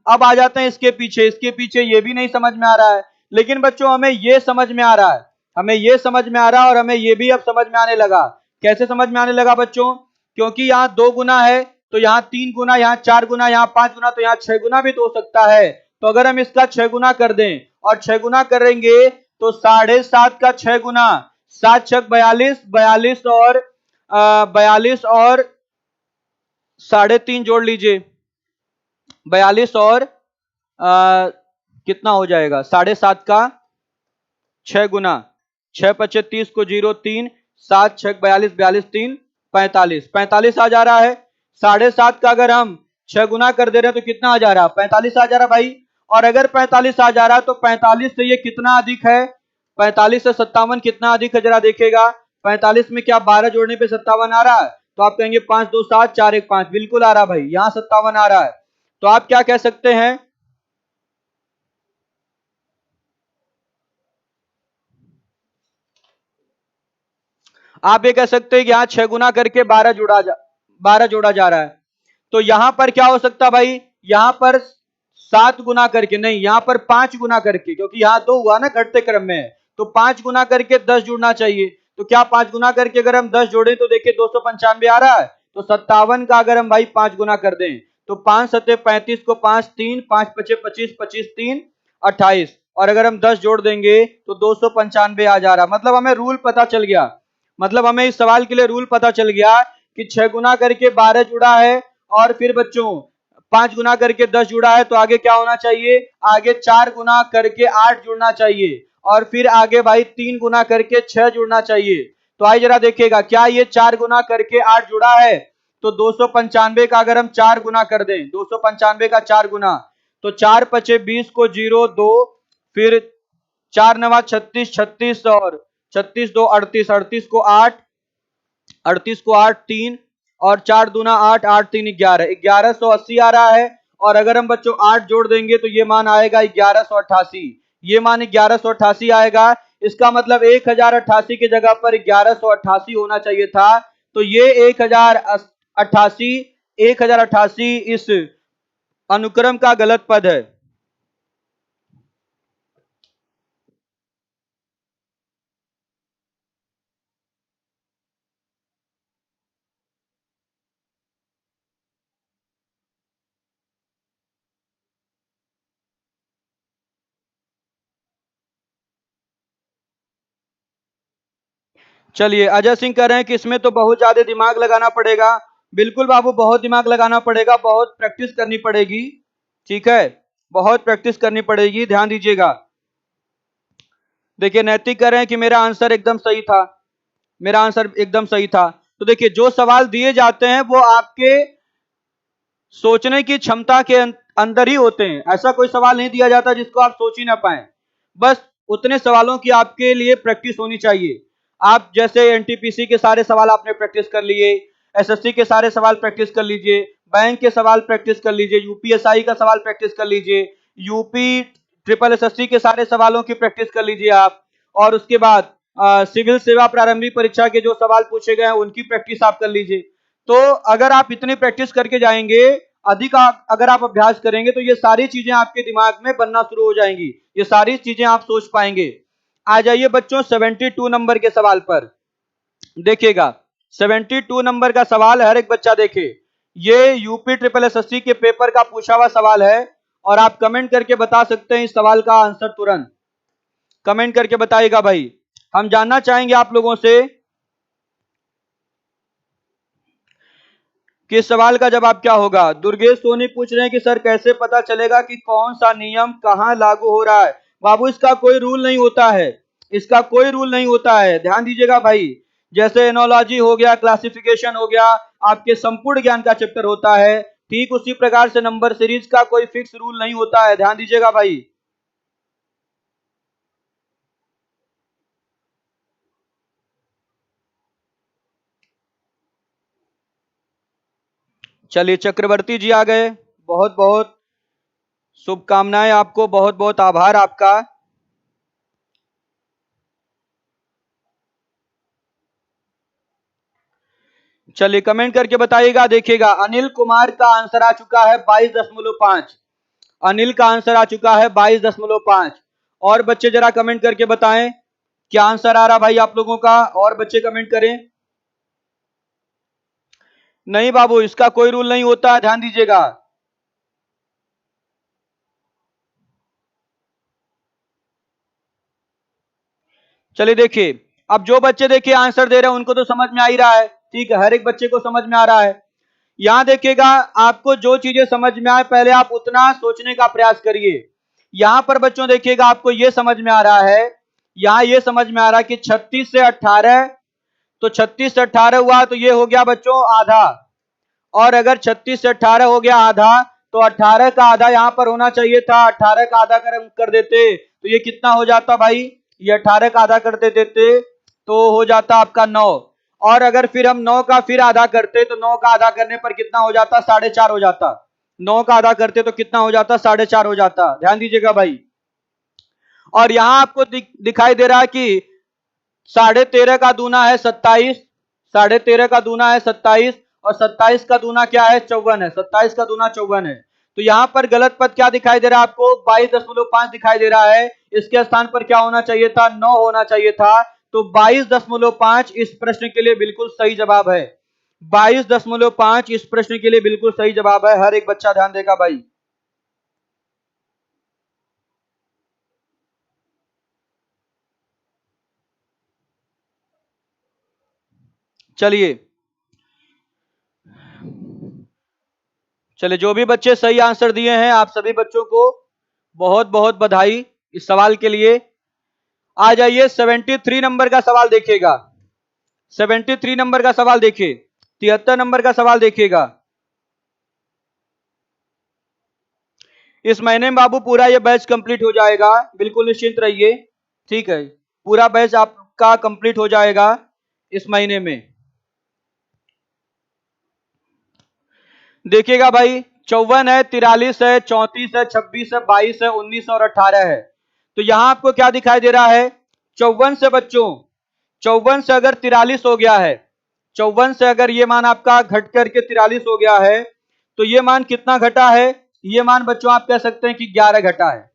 अब आ जाते हैं इसके पीछे ये भी नहीं समझ में आ रहा है। लेकिन बच्चों हमें ये समझ में आ रहा है, हमें ये समझ में आ रहा है और हमें ये भी अब समझ में आने लगा। कैसे समझ में आने लगा बच्चों? क्योंकि यहाँ 2 गुना है तो यहाँ 3 गुना, यहाँ 4 गुना, यहाँ 5 गुना, तो यहाँ 6 गुना भी तो हो सकता है। तो अगर हम इसका 6 गुना कर दें और 6 गुना करेंगे तो 7.5 का 6 गुना, 7 छक 42, 42 और 3.5 जोड़ लीजिए, 42 और कितना हो जाएगा, 7.5 का 6 गुना, 6 पचे 30 को 0 3, 7 छक 42, 42 3 45, 45 आ जा रहा है। 7.5 का अगर हम 6 गुना कर दे रहे हैं तो कितना आ जा रहा है, 45 आ जा रहा भाई। और अगर 45 आ जा रहा है तो 45 से ये कितना अधिक है, 45 से 57 कितना अधिक है जरा देखेगा। 45 में क्या 12 जोड़ने पे 57 आ रहा है? तो आप कहेंगे 5 2 7 4 1 5, बिल्कुल आ रहा भाई, यहां 57 आ रहा है। तो आप क्या कह सकते हैं, आप ये कह सकते हैं कि यहां 6 गुना करके 12 जोड़ा जा रहा है। तो यहां पर क्या हो सकता भाई, यहां पर 7 गुना करके नहीं, यहां पर 5 गुना करके, क्योंकि यहां 2 हुआ ना घटते क्रम में, तो 5 गुना करके 10 जुड़ना चाहिए। तो क्या 5 गुना करके अगर हम 10 जोड़े तो देखिए 295 आ रहा है। तो 57 का अगर हम भाई 5 गुना कर दें तो 5 सत्ते 35 को 5 3, 5 पचे 25, 25 3 28, और अगर हम 10 जोड़ देंगे तो 295 आ जा रहा। मतलब हमें रूल पता चल गया, मतलब हमें इस सवाल के लिए रूल पता चल गया कि 6 गुना करके 12 जुड़ा है और फिर बच्चों 5 गुना करके 10 जुड़ा है, तो आगे क्या होना चाहिए, आगे 4 गुना करके 8 जुड़ना चाहिए और फिर आगे भाई 3 गुना करके 6 जुड़ना चाहिए। तो आइए जरा देखिएगा, क्या ये 4 गुना करके 8 जुड़ा है? तो 295 का अगर हम 4 गुना कर दें, 295 का 4 गुना, तो 4 पचे 20 को 0 2, फिर 4 नवा 36, 36 और 36 2 38, 38 को 8, 38 को 8 3 और 4 दूना 8, 8 3 11, 1180 आ रहा है। और अगर हम बच्चों 8 जोड़ देंगे तो ये मान आएगा 1188, ये मान 1188 आएगा। इसका मतलब 1088 की जगह पर 1188 होना चाहिए था। तो ये 1088 इस अनुक्रम का गलत पद है। चलिए, अजय सिंह कह रहे हैं कि इसमें तो बहुत ज्यादा दिमाग लगाना पड़ेगा। बिल्कुल बाबू, बहुत दिमाग लगाना पड़ेगा, बहुत प्रैक्टिस करनी पड़ेगी। ठीक है, बहुत प्रैक्टिस करनी पड़ेगी, ध्यान दीजिएगा। देखिए नैतिक कह रहे हैं कि मेरा आंसर एकदम सही था, मेरा आंसर एकदम सही था। तो देखिए जो सवाल दिए जाते हैं वो आपके सोचने की क्षमता के अंदर ही होते हैं। ऐसा कोई सवाल नहीं दिया जाता जिसको आप सोच ही ना पाए। बस उतने सवालों की आपके लिए प्रैक्टिस होनी चाहिए। आप जैसे एनटीपीसी के सारे सवाल आपने प्रैक्टिस कर लिए, एसएससी के सारे सवाल प्रैक्टिस कर लीजिए, बैंक के सवाल प्रैक्टिस कर लीजिए, यूपीएसआई का सवाल प्रैक्टिस कर लीजिए, यूपी ट्रिपल एसएससी के सारे सवालों की प्रैक्टिस कर लीजिए आप। और उसके बाद सिविल सेवा प्रारंभिक परीक्षा के जो सवाल पूछे गए हैं उनकी प्रैक्टिस आप कर लीजिए। तो अगर आप इतनी प्रैक्टिस करके जाएंगे, अगर आप अभ्यास करेंगे तो ये सारी चीजें आपके दिमाग में बनना शुरू हो जाएंगी, ये सारी चीजें आप सोच पाएंगे। आ जाइए बच्चों 72 नंबर के सवाल पर। देखिएगा 72 नंबर का सवाल हर एक बच्चा देखे, ये यूपी ट्रिपल एसएससी के पेपर का पूछा हुआ सवाल है और आप कमेंट करके बता सकते हैं इस सवाल का आंसर तुरंत। कमेंट करके बताइएगा भाई, हम जानना चाहेंगे आप लोगों से। किस सवाल का जवाब क्या होगा? दुर्गेश सोनी पूछ रहे हैं कि सर कैसे पता चलेगा कि कौन सा नियम कहां लागू हो रहा है? बाबू इसका कोई रूल नहीं होता है, इसका कोई रूल नहीं होता है, ध्यान दीजिएगा भाई। जैसे एनोलॉजी हो गया, क्लासिफिकेशन हो गया, आपके संपूर्ण ज्ञान का चैप्टर होता है, ठीक उसी प्रकार से नंबर सीरीज का कोई फिक्स रूल नहीं होता है, ध्यान दीजिएगा भाई। चलिए चक्रवर्ती जी आ गए, बहुत बहुत शुभकामनाएं आपको, बहुत बहुत आभार आपका। चलिए कमेंट करके बताइएगा। देखिएगा अनिल कुमार का आंसर आ चुका है 22.5। अनिल का आंसर आ चुका है 22.5। और बच्चे जरा कमेंट करके बताएं क्या आंसर आ रहा भाई आप लोगों का, और बच्चे कमेंट करें। नहीं बाबू इसका कोई रूल नहीं होता, ध्यान दीजिएगा। चलिए देखिए, अब जो बच्चे देखिए आंसर दे रहे हैं उनको तो समझ में आ ही रहा है, ठीक है, हर एक बच्चे को समझ में आ रहा है। यहां देखिएगा, आपको जो चीजें समझ में आए पहले आप उतना सोचने का प्रयास करिए। यहां पर बच्चों देखिएगा आपको यह समझ में आ रहा है, यहां यह समझ में आ रहा है कि 36 से 18, तो 36 से 18 हुआ तो ये हो गया बच्चों आधा। और अगर 36 से 18 हो गया आधा, तो 18 का आधा यहां पर होना चाहिए था, 18 का आधा कर देते तो ये कितना हो जाता भाई, ये 18 का आधा कर देते तो हो जाता आपका 9। और अगर फिर हम 9 का फिर आधा करते तो 9 का आधा करने पर कितना हो जाता, 4.5 हो जाता। 9 का आधा करते तो कितना हो जाता, 4.5 हो जाता, ध्यान दीजिएगा भाई। और यहां आपको दिखाई दे रहा है कि 13.5 का दूना है 27, 13.5 का दूना है 27, और 27 का दूना क्या है, 54 है, 27 का दूना 54 है। तो यहां पर गलत पद क्या दिखाई दे रहा है आपको, 22.5 दिखाई दे रहा है। इसके स्थान पर क्या होना चाहिए था, 9 होना चाहिए था। तो 22.5 इस प्रश्न के लिए बिल्कुल सही जवाब है। 22.5 इस प्रश्न के लिए बिल्कुल सही जवाब है, हर एक बच्चा ध्यान देगा भाई। चलिए चलिए, जो भी बच्चे सही आंसर दिए हैं आप सभी बच्चों को बहुत बहुत बधाई इस सवाल के लिए। आ जाइए 73 नंबर का सवाल देखिएगा, 73 नंबर का सवाल देखिए, 73 नंबर का सवाल देखिएगा। इस महीने में बाबू पूरा ये बैच कंप्लीट हो जाएगा, बिल्कुल निश्चिंत रहिए, ठीक है, पूरा बैच आपका कंप्लीट हो जाएगा इस महीने में। देखिएगा भाई, 54 है, 43 है, 34 है, 26 है, 22 है, 19 और 18 है। तो यहां आपको क्या दिखाई दे रहा है, 54 से बच्चों, 54 से अगर 43 हो गया है, 54 से अगर ये मान आपका घट करके 43 हो गया है, तो ये मान कितना घटा है, ये मान बच्चों आप कह सकते हैं कि 11 घटा है।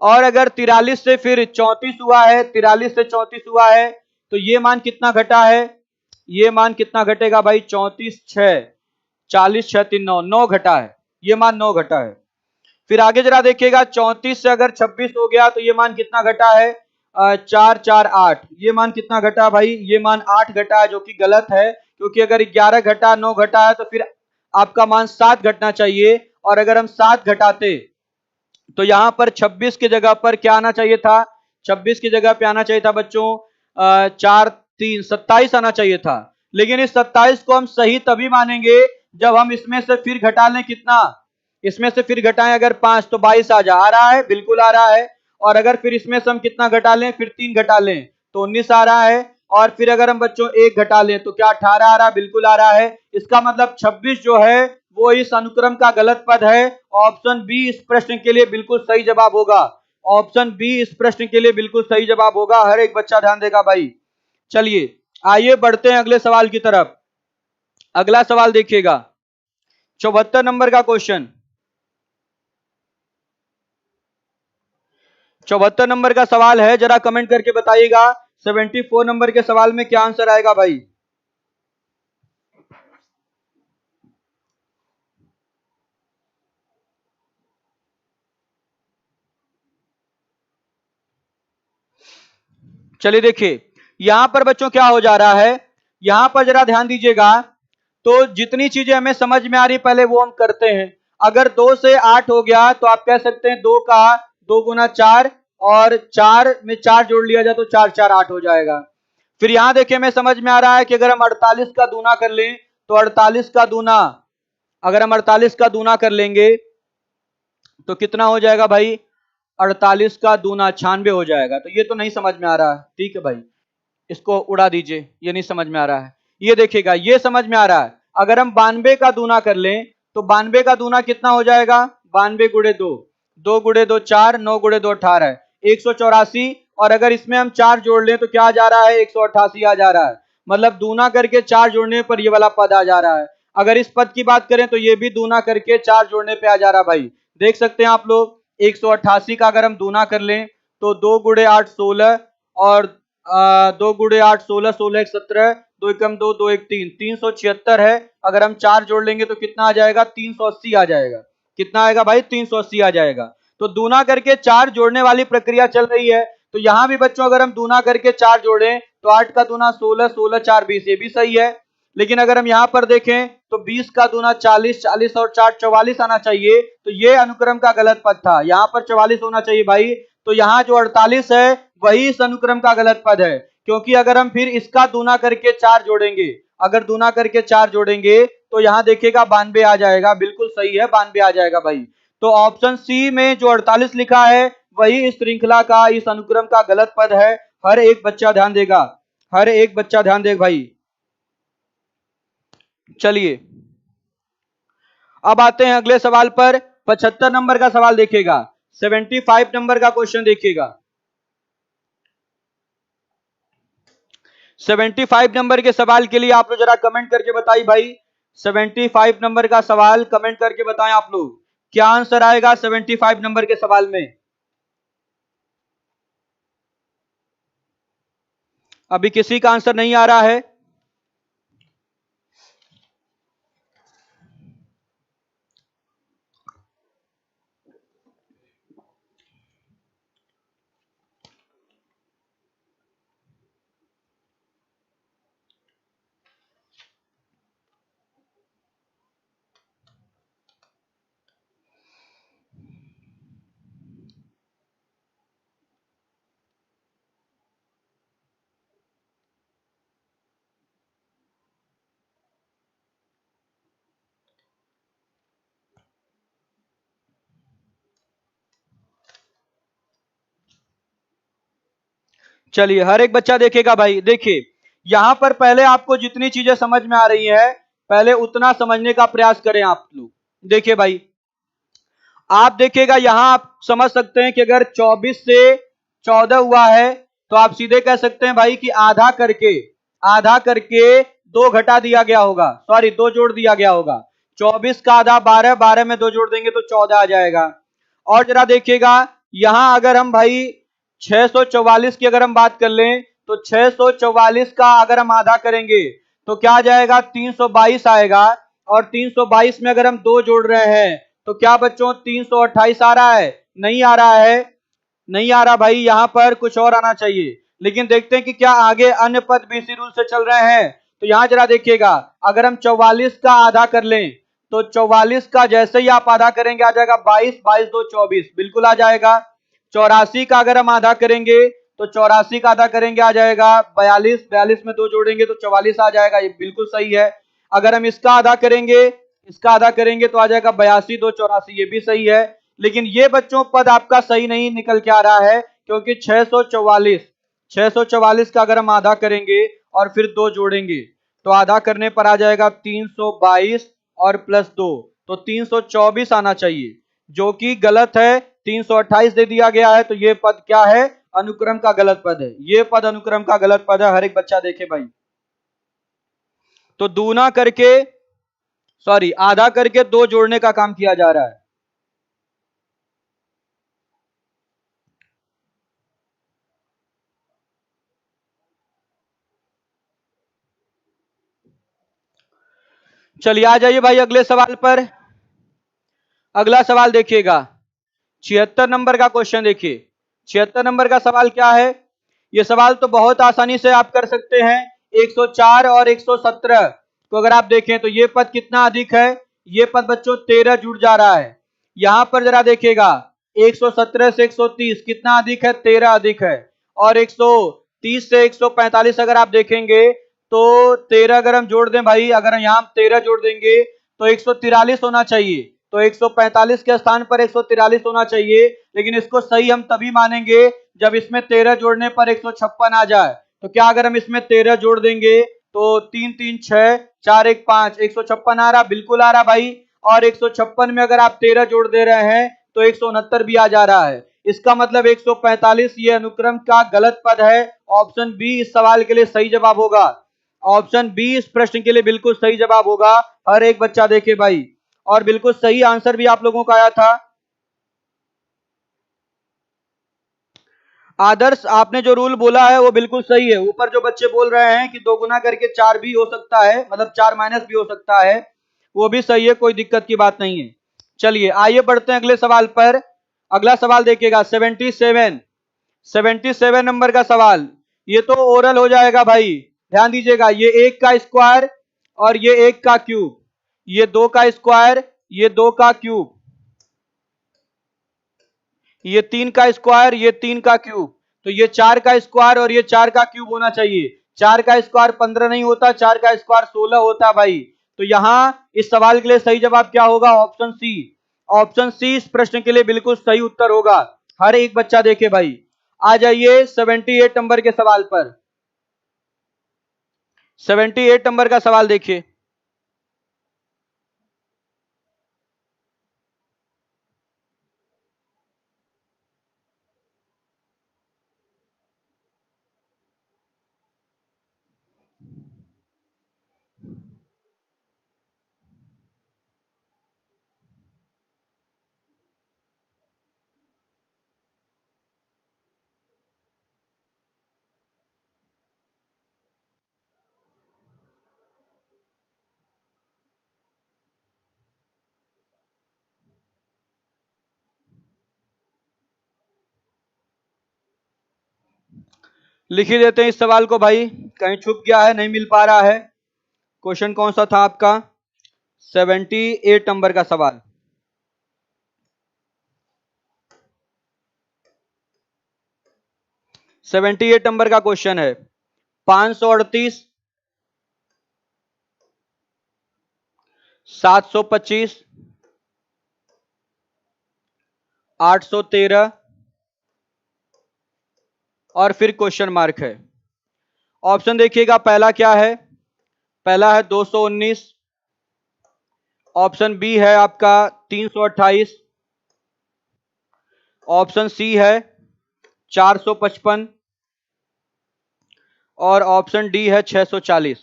और अगर 43 से फिर 34 हुआ है, 43 से 34 हुआ है, तो ये मान कितना घटा है, ये मान कितना घटेगा भाई, 34 6, 40 6 3 9, 9 घटा है, ये मान 9 घटा है। फिर आगे जरा देखिएगा, 34 से अगर 26 हो गया तो ये मान कितना घटा है, 4 4 8, ये मान कितना घटा भाई, ये मान 8 घटा है, जो कि गलत है, क्योंकि अगर 11 घटा 9 घटा है तो फिर आपका मान 7 घटना चाहिए। और अगर हम 7 घटाते तो यहां पर 26 की जगह पर क्या आना चाहिए था, 26 की जगह पे आना चाहिए था बच्चों 4 3 27 आना चाहिए था। लेकिन इस 27 को हम सही तभी मानेंगे जब हम इसमें से फिर घटा लें कितना, इसमें से फिर घटाएं अगर 5 तो 22 आ रहा है, बिल्कुल आ रहा है। और अगर फिर इसमें से हम कितना घटा लें, फिर 3 घटा लें तो 19 आ रहा है। और फिर अगर हम बच्चों 1 घटा लें तो क्या 18 आ रहा है, बिल्कुल आ रहा है। इसका मतलब 26 जो है वो इस अनुक्रम का गलत पद है। ऑप्शन बी इस प्रश्न के लिए बिल्कुल सही जवाब होगा, ऑप्शन बी इस प्रश्न के लिए बिल्कुल सही जवाब होगा, हर एक बच्चा ध्यान देगा भाई। चलिए आइए बढ़ते हैं अगले सवाल की तरफ। अगला सवाल देखिएगा, 74 नंबर का क्वेश्चन, 74 नंबर का सवाल है, जरा कमेंट करके बताइएगा 74 नंबर के सवाल में क्या आंसर आएगा भाई। चलिए देखिए, यहां पर बच्चों क्या हो जा रहा है, यहां पर जरा ध्यान दीजिएगा, तो जितनी चीजें हमें समझ में आ रही पहले वो हम करते हैं। अगर 2 से 8 हो गया तो आप कह सकते हैं 2 का 2 गुना 4, और 4 में 4 जोड़ लिया जाए तो 4 4 8 हो जाएगा। फिर यहां देखिए हमें समझ में आ रहा है कि अगर हम 48 का दूना कर लें तो 48 का दूना, अगर हम 48 का दूना कर लेंगे तो कितना हो जाएगा भाई? 48 का दूना 96 हो जाएगा। तो ये तो नहीं समझ में आ रहा है, ठीक है भाई, इसको उड़ा दीजिए, ये नहीं समझ में आ रहा है। ये देखिएगा, ये समझ में आ रहा है। अगर हम 92 का दूना कर लें तो 92 का दूना कितना हो जाएगा? 92 गुणे 2, 2 गुणे 2 4, 9 गुणे 2 18, 184। और अगर इसमें हम 4 जोड़ लें तो क्या आ जा रहा है? 188 आ जा रहा है। मतलब दूना करके 4 जोड़ने पर ये वाला पद आ जा रहा है। अगर इस पद की बात करें तो ये भी दूना करके 4 जोड़ने पे आ जा रहा है भाई। देख सकते हैं आप लोग, 188 का अगर हम दूना कर लें तो 2 गुणे 8 16, और 2 गुणे 8 16, 16 1 17, 2 एकम 2, 2 एक 3, 376 है। अगर हम 4 जोड़ लेंगे तो कितना आ जाएगा? 380 आ जाएगा। कितना आएगा भाई? 380 आ जाएगा। तो दूना करके 4 जोड़ने वाली प्रक्रिया चल रही है। तो यहां भी बच्चों अगर हम दूना करके 4 जोड़ें तो 8 का दूना 16, 16 4 20, ये भी सही है। लेकिन अगर हम यहां पर देखें तो 20 का दूना 40, 40 और 4 44 आना चाहिए। तो ये अनुक्रम का गलत पद था, यहां पर 44 होना चाहिए भाई। तो यहाँ जो 48 है वही इस अनुक्रम का गलत पद है, क्योंकि अगर हम फिर इसका दूना करके 4 जोड़ेंगे, अगर दूना करके 4 जोड़ेंगे तो यहाँ देखिएगा 92 आ जाएगा। बिल्कुल सही है, 92 आ जाएगा भाई। तो ऑप्शन सी में जो 48 लिखा है वही इस श्रृंखला का, इस अनुक्रम का गलत पद है। हर एक बच्चा ध्यान देगा, हर एक बच्चा ध्यान देगा भाई। चलिए अब आते हैं अगले सवाल पर। 75 नंबर का सवाल देखिएगा, 75 नंबर का क्वेश्चन देखिएगा। 75 नंबर के सवाल के लिए आप लोग जरा कमेंट करके बताइए भाई। 75 नंबर का सवाल कमेंट करके बताएं आप लोग, क्या आंसर आएगा 75 नंबर के सवाल में? अभी किसी का आंसर नहीं आ रहा है। चलिए हर एक बच्चा देखेगा भाई। देखिए यहां पर पहले आपको जितनी चीजें समझ में आ रही है पहले उतना समझने का प्रयास करें आप लोग। देखिए भाई, आप देखिएगा यहां आप समझ सकते हैं कि अगर 24 से 14 हुआ है तो आप सीधे कह सकते हैं भाई कि आधा करके 2 घटा दिया गया होगा, सॉरी 2 जोड़ दिया गया होगा। 24 का आधा 12, 12 में 2 जोड़ देंगे तो 14 आ जाएगा। और जरा देखिएगा यहां अगर हम भाई 644 की अगर हम बात कर लें तो 644 का अगर हम आधा करेंगे तो क्या आ जाएगा? 322 आएगा। और 322 में अगर हम 2 जोड़ रहे हैं तो क्या बच्चों 328 आ रहा है? नहीं आ रहा है, नहीं आ रहा भाई, यहां पर कुछ और आना चाहिए। लेकिन देखते हैं कि क्या आगे अन्य पद भी इसी रूल से चल रहे हैं। तो यहां जरा देखिएगा, अगर हम 44 का आधा कर लें तो 44 का जैसे ही आप आधा करेंगे आ जाएगा 22, 22 2 24, बिल्कुल आ जाएगा। 84 का अगर हम आधा करेंगे तो 84 का आधा करेंगे आ जाएगा 42, 42 में 2 जोड़ेंगे तो 44 आ जाएगा, ये बिल्कुल सही है। अगर हम इसका आधा करेंगे, इसका आधा करेंगे तो आ जाएगा 82 2 84, ये भी सही है। लेकिन ये बच्चों पद आपका सही नहीं निकल के आ रहा है, क्योंकि 644 का अगर हम आधा करेंगे और फिर 2 जोड़ेंगे तो आधा करने पर आ जाएगा 322 और प्लस 2, तो 324 आना चाहिए, जो कि गलत है। 328 दे दिया गया है, तो ये पद क्या है? अनुक्रम का गलत पद है। ये पद अनुक्रम का गलत पद है, हर एक बच्चा देखे भाई। तो दूना करके, सॉरी आधा करके 2 जोड़ने का काम किया जा रहा है। चलिए आ जाइए भाई अगले सवाल पर। अगला सवाल देखिएगा, 76 नंबर का क्वेश्चन देखिए। 76 नंबर का सवाल क्या है? यह सवाल तो बहुत आसानी से आप कर सकते हैं। 104 और 117 तो अगर आप देखें तो ये पद कितना अधिक है, ये पद बच्चों 13 जुड़ जा रहा है। यहां पर जरा देखिएगा 117 से 130 कितना अधिक है, 13 अधिक है। और 130 से 145 अगर आप देखेंगे तो 13 अगर हम जोड़ दें भाई, अगर यहाँ हम 13 जोड़ देंगे तो 143 होना चाहिए। तो 145 के स्थान पर 143 होना चाहिए, लेकिन इसको सही हम तभी मानेंगे जब इसमें 13 जोड़ने पर 156 आ जाए। तो क्या अगर हम इसमें 13 जोड़ देंगे तो 3 3 6 4 1 5 156 आ रहा, बिल्कुल आ रहा भाई। और 156 में अगर आप 13 जोड़ दे रहे हैं तो 169 भी आ जा रहा है। इसका मतलब 145 ये अनुक्रम का गलत पद है। ऑप्शन बी इस सवाल के लिए सही जवाब होगा। ऑप्शन बी इस प्रश्न के लिए बिल्कुल सही जवाब होगा। हर एक बच्चा देखे भाई, और बिल्कुल सही आंसर भी आप लोगों का आया था। आदर्श आपने जो रूल बोला है वो बिल्कुल सही है। ऊपर जो बच्चे बोल रहे हैं कि 2 गुना करके 4 भी हो सकता है, मतलब 4 माइनस भी हो सकता है, वो भी सही है, कोई दिक्कत की बात नहीं है। चलिए आइए बढ़ते हैं अगले सवाल पर। अगला सवाल देखिएगा 77 नंबर का सवाल। ये तो ओरल हो जाएगा भाई, ध्यान दीजिएगा। ये 1 का स्क्वायर और ये 1 का क्यूब, ये 2 का स्क्वायर, ये 2 का क्यूब, ये 3 का स्क्वायर, ये 3 का क्यूब, तो ये 4 का स्क्वायर और ये 4 का क्यूब होना चाहिए। 4 का स्क्वायर 15 नहीं होता, 4 का स्क्वायर 16 होता भाई। तो यहां इस सवाल के लिए सही जवाब क्या होगा, ऑप्शन सी। ऑप्शन सी इस प्रश्न के लिए बिल्कुल सही उत्तर होगा। हर एक बच्चा देखे भाई। आ जाइए 78 नंबर के सवाल पर। 78 नंबर का सवाल देखिए। लिख ही देते हैं इस सवाल को भाई, कहीं छुप गया है, नहीं मिल पा रहा है। क्वेश्चन कौन सा था आपका, 78 नंबर का सवाल। 78 नंबर का क्वेश्चन है। 538, 725, 813 और फिर क्वेश्चन मार्क है। ऑप्शन देखिएगा, पहला क्या है, पहला है 219, ऑप्शन बी है आपका 328, ऑप्शन सी है 455 और ऑप्शन डी है 640।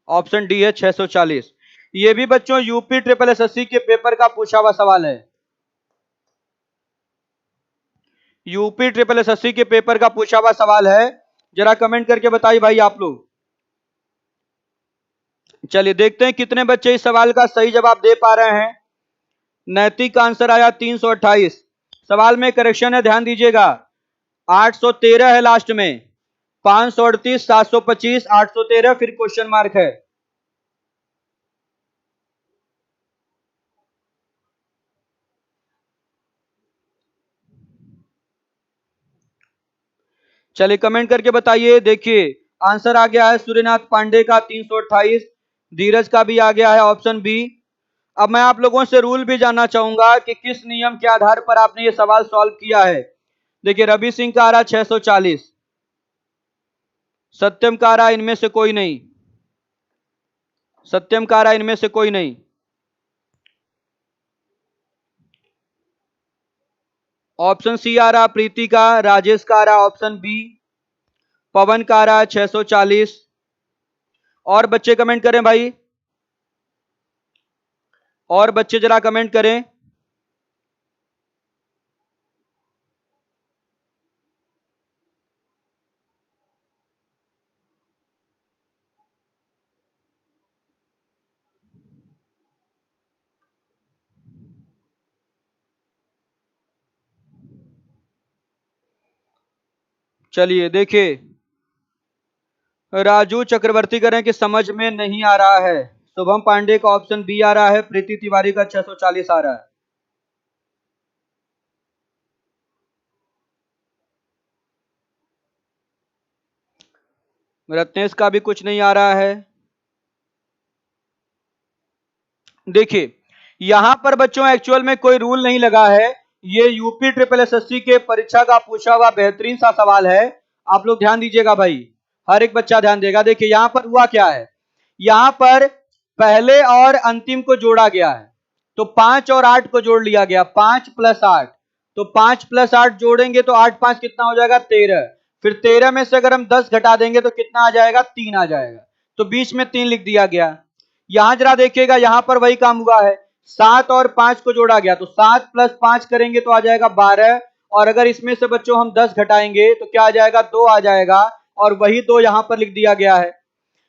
ऑप्शन डी है 640। ये भी बच्चों यूपी ट्रिपल एसएससी के पेपर का पूछा हुआ सवाल है। यूपी ट्रिपल एसएससी के पेपर का पूछा हुआ सवाल है। जरा कमेंट करके बताइए भाई आप लोग। चलिए देखते हैं कितने बच्चे इस सवाल का सही जवाब दे पा रहे हैं। नैतिक का आंसर आया 328। सवाल में करेक्शन है, ध्यान दीजिएगा। 813 है लास्ट में, 538, 725, 813 फिर क्वेश्चन मार्क है। चलिए कमेंट करके बताइए। देखिए आंसर आ गया है सूर्यनाथ पांडे का 328, धीरज का भी आ गया है ऑप्शन बी। अब मैं आप लोगों से रूल भी जानना चाहूंगा कि किस नियम के आधार पर आपने ये सवाल सॉल्व किया है। देखिए रवि सिंह का आ रहा 640, सत्यम का आ रहा इनमें से कोई नहीं, सत्यम का आ रहा इनमें से कोई नहीं, ऑप्शन सी आ रहा प्रीति का, राजेश का आ रहा ऑप्शन बी, पवन का आ रहा 640। और बच्चे कमेंट करें भाई, और बच्चे जरा कमेंट करें। चलिए देखिए राजू चक्रवर्ती कह रहे हैं कि समझ में नहीं आ रहा है। शुभम पांडे का ऑप्शन बी आ रहा है, प्रीति तिवारी का 640 आ रहा है। रत्नेश का भी कुछ नहीं आ रहा है। देखिए यहां पर बच्चों एक्चुअल में कोई रूल नहीं लगा है, ये यूपी ट्रिपल एसएससी के परीक्षा का पूछा हुआ बेहतरीन सा सवाल है। आप लोग ध्यान दीजिएगा भाई, हर एक बच्चा ध्यान देगा। देखिए यहां पर हुआ क्या है, यहां पर पहले और अंतिम को जोड़ा गया है, तो 5 और 8 को जोड़ लिया गया, 5 प्लस 8, तो 5 प्लस 8 जोड़ेंगे तो 8 5 कितना हो जाएगा 13, फिर 13 में से अगर हम 10 घटा देंगे तो कितना आ जाएगा 3 आ जाएगा, तो बीच में 3 लिख दिया गया। यहां जरा देखिएगा, यहां पर वही काम हुआ है, 7 और 5 को जोड़ा गया, तो 7 प्लस 5 करेंगे तो आ जाएगा 12, और अगर इसमें से बच्चों हम 10 घटाएंगे तो क्या आ जाएगा 2 आ जाएगा, और वही 2 यहां पर लिख दिया गया है।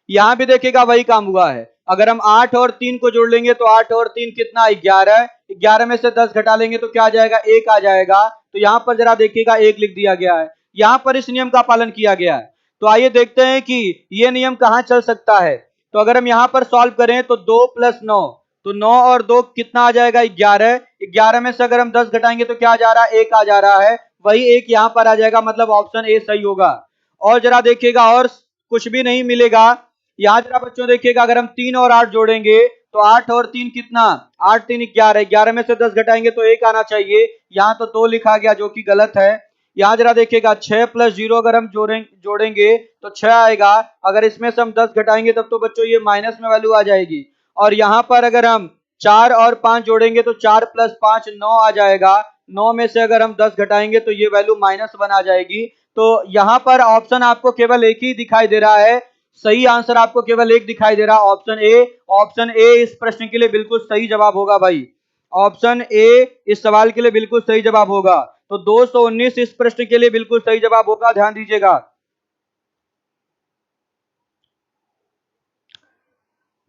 यहां भी देखिएगा वही काम हुआ है, अगर हम 8 और 3 को जोड़ लेंगे तो 8 और 3 कितना 11, 11 में से 10 घटा लेंगे तो क्या आ जाएगा 1 आ जाएगा, तो यहां पर जरा देखिएगा 1 लिख दिया गया है। यहां पर इस नियम का पालन किया गया है। तो आइए देखते हैं कि यह नियम कहां चल सकता है। तो अगर हम यहां पर सॉल्व करें तो 2 प्लस 9, तो 9 और 2 कितना आ जाएगा 11, 11 में से अगर हम 10 घटाएंगे तो क्या आ जा रहा है 1 आ जा रहा है, वही 1 यहां पर आ जाएगा, मतलब ऑप्शन ए सही होगा। और जरा देखिएगा और कुछ भी नहीं मिलेगा। यहां जरा बच्चों देखिएगा, अगर हम 3 और 8 जोड़ेंगे तो 8 और 3 कितना, 8 3 11, 11 में से 10 घटाएंगे तो 1 आना चाहिए, यहां तो 2 लिखा गया जो कि गलत है। यहां जरा देखिएगा 6 प्लस 0 अगर हम जोड़ेंगे तो 6 आएगा, अगर इसमें से हम 10 घटाएंगे तब तो बच्चों ये माइनस में वैल्यू आ जाएगी। और यहां पर अगर हम 4 और 5 जोड़ेंगे तो 4 प्लस 5 9 आ जाएगा, 9 में से अगर हम 10 घटाएंगे तो ये वैल्यू -1 आ जाएगी। तो यहां पर ऑप्शन आपको केवल एक ही दिखाई दे रहा है, सही आंसर आपको केवल एक दिखाई दे रहा है, ऑप्शन ए। ऑप्शन ए इस प्रश्न के लिए बिल्कुल सही जवाब होगा भाई, ऑप्शन ए इस सवाल के लिए बिल्कुल सही जवाब होगा। तो 219 इस प्रश्न के लिए बिल्कुल सही जवाब होगा, ध्यान दीजिएगा।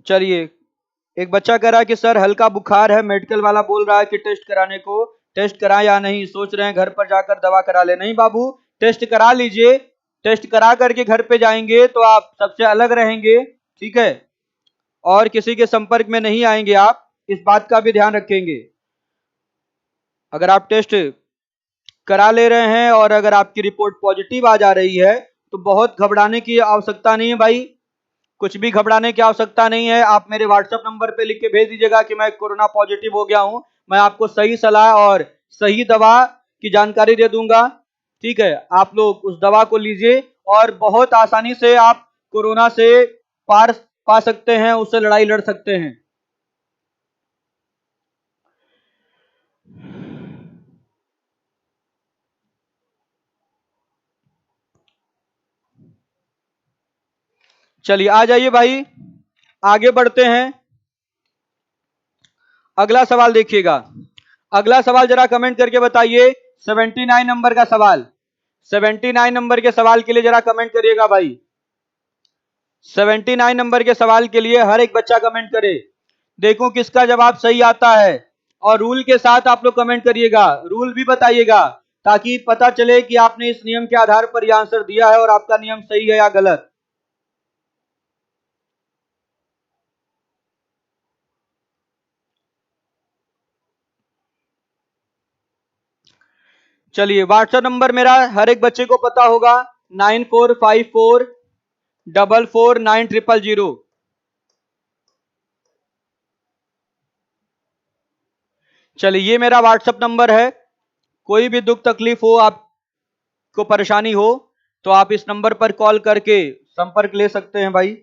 चलिए एक बच्चा कह रहा है कि सर हल्का बुखार है, मेडिकल वाला बोल रहा है कि टेस्ट कराने को, टेस्ट कराएं या नहीं, सोच रहे हैं घर पर जाकर दवा करा ले। नहीं बाबू, टेस्ट करा लीजिए, टेस्ट करा करके घर पे जाएंगे तो आप सबसे अलग रहेंगे, ठीक है, और किसी के संपर्क में नहीं आएंगे आप, इस बात का भी ध्यान रखेंगे। अगर आप टेस्ट करा ले रहे हैं और अगर आपकी रिपोर्ट पॉजिटिव आ जा रही है तो बहुत घबराने की आवश्यकता नहीं है भाई, कुछ भी घबराने की आवश्यकता नहीं है। आप मेरे व्हाट्सएप नंबर पे लिख के भेज दीजिएगा कि मैं कोरोना पॉजिटिव हो गया हूं, मैं आपको सही सलाह और सही दवा की जानकारी दे दूंगा, ठीक है। आप लोग उस दवा को लीजिए और बहुत आसानी से आप कोरोना से पार पा सकते हैं, उससे लड़ाई लड़ सकते हैं। चलिए आ जाइए भाई, आगे बढ़ते हैं। अगला सवाल देखिएगा, अगला सवाल जरा कमेंट करके बताइए, 79 नंबर का सवाल, 79 नंबर के सवाल के लिए जरा कमेंट करिएगा भाई, 79 नंबर के सवाल के लिए हर एक बच्चा कमेंट करे, देखो किसका जवाब सही आता है। और रूल के साथ आप लोग कमेंट करिएगा, रूल भी बताइएगा, ताकि पता चले कि आपने इस नियम के आधार पर यह आंसर दिया है और आपका नियम सही है या गलत। चलिए व्हाट्सएप नंबर मेरा हर एक बच्चे को पता होगा, 9454449000। चलिए ये मेरा व्हाट्सएप नंबर है, कोई भी दुख तकलीफ हो, आपको परेशानी हो, तो आप इस नंबर पर कॉल करके संपर्क ले सकते हैं भाई।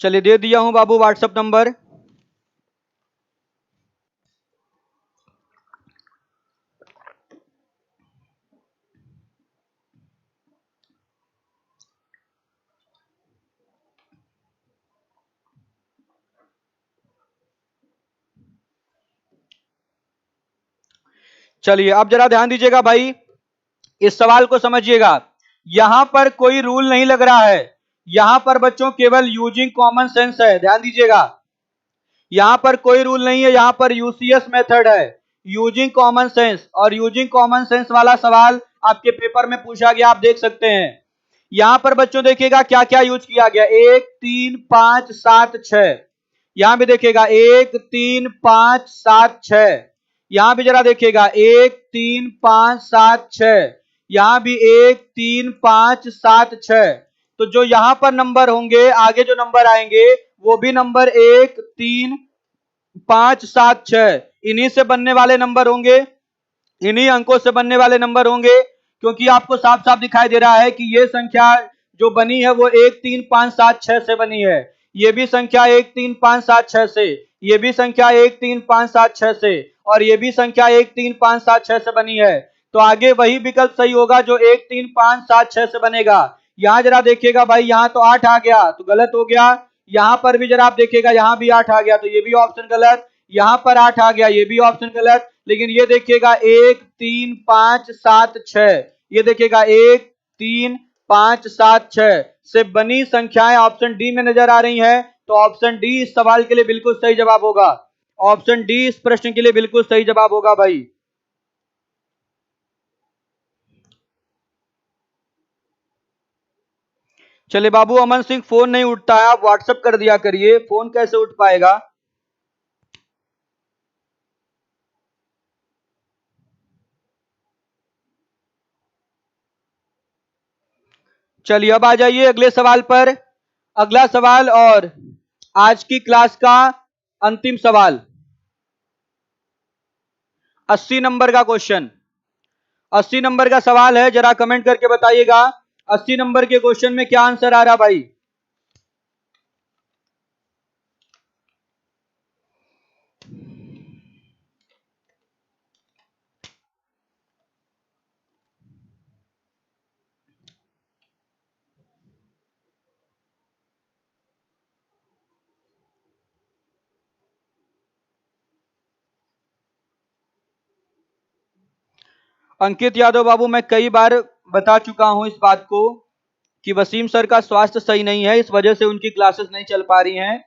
चलिए दे दिया हूं बाबू व्हाट्सएप नंबर। चलिए अब जरा ध्यान दीजिएगा भाई, इस सवाल को समझिएगा, यहां पर कोई रूल नहीं लग रहा है, यहां पर बच्चों केवल यूजिंग कॉमन सेंस है, ध्यान दीजिएगा। यहां पर कोई रूल नहीं है, यहां पर यूसीएस मेथड है, यूजिंग कॉमन सेंस, और यूजिंग कॉमन सेंस वाला सवाल आपके पेपर में पूछा गया, आप देख सकते हैं। यहां पर बच्चों देखिएगा क्या क्या यूज किया गया, 1 3 5 7 6, यहां भी देखिएगा 1 3 5 7 6, यहां भी जरा देखिएगा 1 3 5 7 6, यहां भी 1 3 5 7 6। तो जो यहां पर नंबर होंगे, आगे जो नंबर आएंगे वो भी नंबर 1 3 5 7 6 इन्हीं से बनने वाले नंबर होंगे, इन्हीं अंकों से बनने वाले नंबर होंगे, क्योंकि आपको साफ साफ दिखाई दे रहा है कि ये संख्या जो बनी है वो 1 3 5 7 6 से बनी है, ये भी संख्या 1 3 5 7 6 से, ये भी संख्या 1 3 5 7 6 से, और ये भी संख्या 1 3 5 7 6 से बनी है। तो आगे वही विकल्प सही होगा जो 1 3 5 7 6 से बनेगा। यहां जरा देखिएगा भाई, यहां तो 8 आ गया तो गलत हो गया, यहां पर भी जरा आप देखिएगा यहां भी 8 आ गया तो ये भी ऑप्शन गलत, यहां पर 8 आ गया ये भी ऑप्शन गलत। लेकिन ये देखिएगा 1 3 5 7 6, ये देखिएगा 1 3 5 7 6 से बनी संख्याएं ऑप्शन डी में नजर आ रही हैं, तो ऑप्शन डी इस सवाल के लिए बिल्कुल सही जवाब होगा, ऑप्शन डी इस प्रश्न के लिए बिल्कुल सही जवाब होगा भाई। चलिए बाबू, अमन सिंह फोन नहीं उठता है, आप व्हाट्सएप कर दिया करिए, फोन कैसे उठ पाएगा। चलिए अब आ जाइए अगले सवाल पर, अगला सवाल और आज की क्लास का अंतिम सवाल, 80 नंबर का क्वेश्चन, 80 नंबर का सवाल है, जरा कमेंट करके बताइएगा 80 नंबर के क्वेश्चन में क्या आंसर आ रहा भाई। अंकित यादव बाबू, मैं कई बार बता चुका हूं इस बात को कि वसीम सर का स्वास्थ्य सही नहीं है, इस वजह से उनकी क्लासेस नहीं चल पा रही हैं।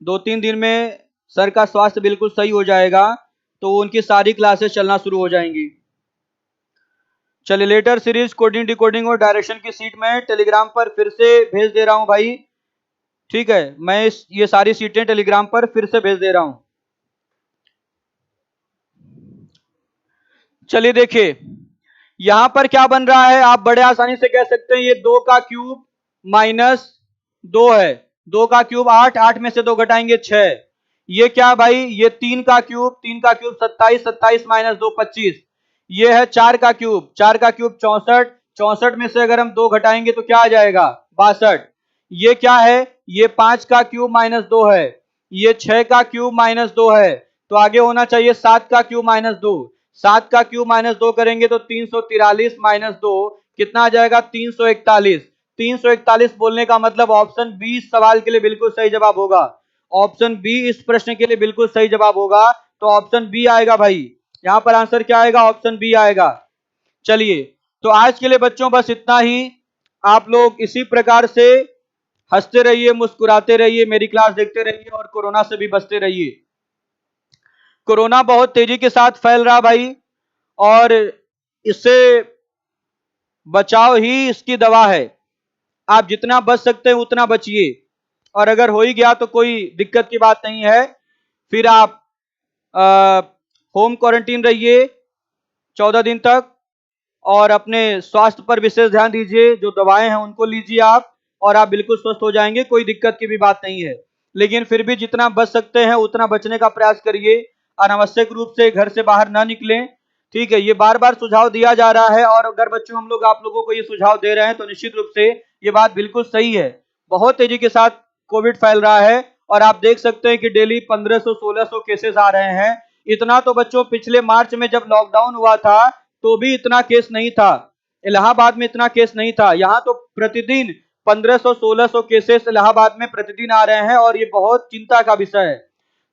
2-3 दिन में सर का स्वास्थ्य बिल्कुल सही हो जाएगा तो उनकी सारी क्लासेस चलना शुरू हो जाएंगी। चलिए, लेटर सीरीज कोडिंग डिकोडिंग और डायरेक्शन की सीट में टेलीग्राम पर फिर से भेज दे रहा हूं भाई, ठीक है, मैं ये सारी सीटें टेलीग्राम पर फिर से भेज दे रहा हूं। चलिए देखिए यहां पर क्या बन रहा है, आप बड़े आसानी से कह सकते हैं ये 2 का क्यूब माइनस 2 है, 2 का क्यूब 8, 8 में से 2 घटाएंगे 6, ये क्या भाई, ये 3 का क्यूब, 3 का क्यूब 27, 27 माइनस 2 25, ये है 4 का क्यूब, 4 का क्यूब 64, 64 में से अगर हम 2 घटाएंगे तो क्या आ जाएगा 62, ये क्या है, ये 5 का क्यूब माइनस 2 है, ये 6 का क्यूब माइनस 2 है, तो आगे होना चाहिए 7 का क्यूब माइनस 2, 7 का क्यूब माइनस 2 करेंगे तो 343 माइनस 2 कितना आ जाएगा 341, 341 बोलने का मतलब ऑप्शन बी इस सवाल के लिए बिल्कुल सही जवाब होगा, ऑप्शन बी इस प्रश्न के लिए बिल्कुल सही जवाब होगा, तो ऑप्शन बी आएगा भाई, यहां पर आंसर क्या आएगा, ऑप्शन बी आएगा। चलिए तो आज के लिए बच्चों बस इतना ही, आप लोग इसी प्रकार से हंसते रहिए, मुस्कुराते रहिए, मेरी क्लास देखते रहिए और कोरोना से भी बचते रहिए। कोरोना बहुत तेजी के साथ फैल रहा भाई, और इससे बचाव ही इसकी दवा है, आप जितना बच सकते हैं उतना बचिए, और अगर हो ही गया तो कोई दिक्कत की बात नहीं है, फिर आप होम क्वारंटीन रहिए 14 दिन तक, और अपने स्वास्थ्य पर विशेष ध्यान दीजिए, जो दवाएं हैं उनको लीजिए आप, और आप बिल्कुल स्वस्थ हो जाएंगे, कोई दिक्कत की भी बात नहीं है। लेकिन फिर भी जितना बच सकते हैं उतना बचने का प्रयास करिए, अनावश्यक रूप से घर से बाहर ना निकलें, ठीक है, ये बार बार सुझाव दिया जा रहा है, और अगर बच्चों हम लोग आप लोगों को ये सुझाव दे रहे हैं तो निश्चित रूप से ये बात बिल्कुल सही है। बहुत तेजी के साथ कोविड फैल रहा है, और आप देख सकते हैं कि डेली 1500-1600 केसेस आ रहे हैं, इतना तो बच्चों पिछले मार्च में जब लॉकडाउन हुआ था तो भी इतना केस नहीं था, इलाहाबाद में इतना केस नहीं था, यहाँ तो प्रतिदिन 1500-1600 केसेस इलाहाबाद में प्रतिदिन आ रहे हैं, और ये बहुत चिंता का विषय है।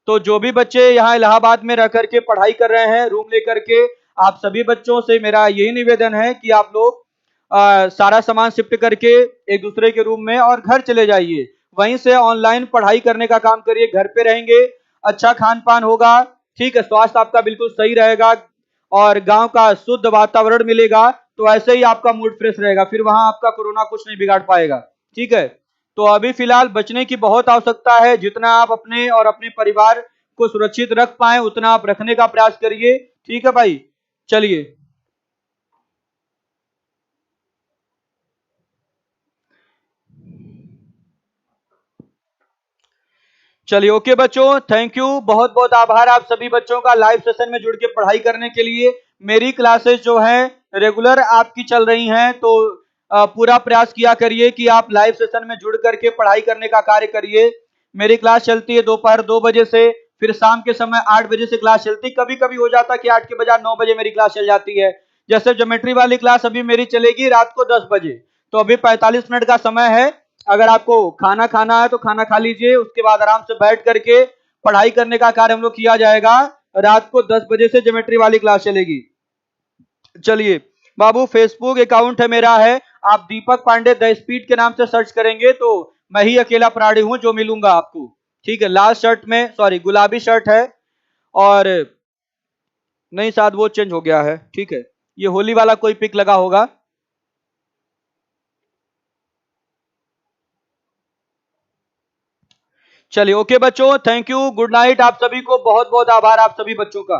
तो जो भी बच्चे यहाँ इलाहाबाद में रह करके पढ़ाई कर रहे हैं रूम लेकर के, आप सभी बच्चों से मेरा यही निवेदन है कि आप लोग सारा सामान शिफ्ट करके एक दूसरे के रूम में और घर चले जाइए, वहीं से ऑनलाइन पढ़ाई करने का काम करिए, घर पे रहेंगे अच्छा खान पान होगा, ठीक है, स्वास्थ्य आपका बिल्कुल सही रहेगा और गांव का शुद्ध वातावरण मिलेगा, तो ऐसे ही आपका मूड फ्रेश रहेगा, फिर वहां आपका कोरोना कुछ नहीं बिगाड़ पाएगा। ठीक है, तो अभी फिलहाल बचने की बहुत आवश्यकता है, जितना आप अपने और अपने परिवार को सुरक्षित रख पाए उतना आप रखने का प्रयास करिए। ठीक है भाई, चलिए। चलिए ओके बच्चों, थैंक यू, बहुत बहुत आभार आप सभी बच्चों का लाइव सेशन में जुड़ के पढ़ाई करने के लिए। मेरी क्लासेस जो है रेगुलर आपकी चल रही हैं, तो पूरा प्रयास किया करिए कि आप लाइव सेशन में जुड़ करके पढ़ाई करने का कार्य करिए। मेरी क्लास चलती है दोपहर 2 बजे से, फिर शाम के समय 8 बजे से क्लास चलती, कभी कभी हो जाता कि 8 के बजाय 9 बजे मेरी क्लास चल जाती है। जैसे ज्योमेट्री वाली क्लास अभी मेरी चलेगी रात को 10 बजे, तो अभी 45 मिनट का समय है। अगर आपको खाना खाना है तो खाना खा लीजिए, उसके बाद आराम से बैठ करके पढ़ाई करने का कार्य हम लोग किया जाएगा। रात को 10 बजे से ज्योमेट्री वाली क्लास चलेगी। चलिए बाबू, फेसबुक अकाउंट है मेरा, है आप दीपक पांडे द स्पीड के नाम से सर्च करेंगे तो मैं ही अकेला प्राणी हूं जो मिलूंगा आपको। ठीक है, लाल शर्ट में, सॉरी गुलाबी शर्ट है, और नहीं शायद वो चेंज हो गया है। ठीक है, ये होली वाला कोई पिक लगा होगा। चलिए ओके बच्चों, थैंक यू, गुड नाइट, आप सभी को बहुत बहुत आभार आप सभी बच्चों का।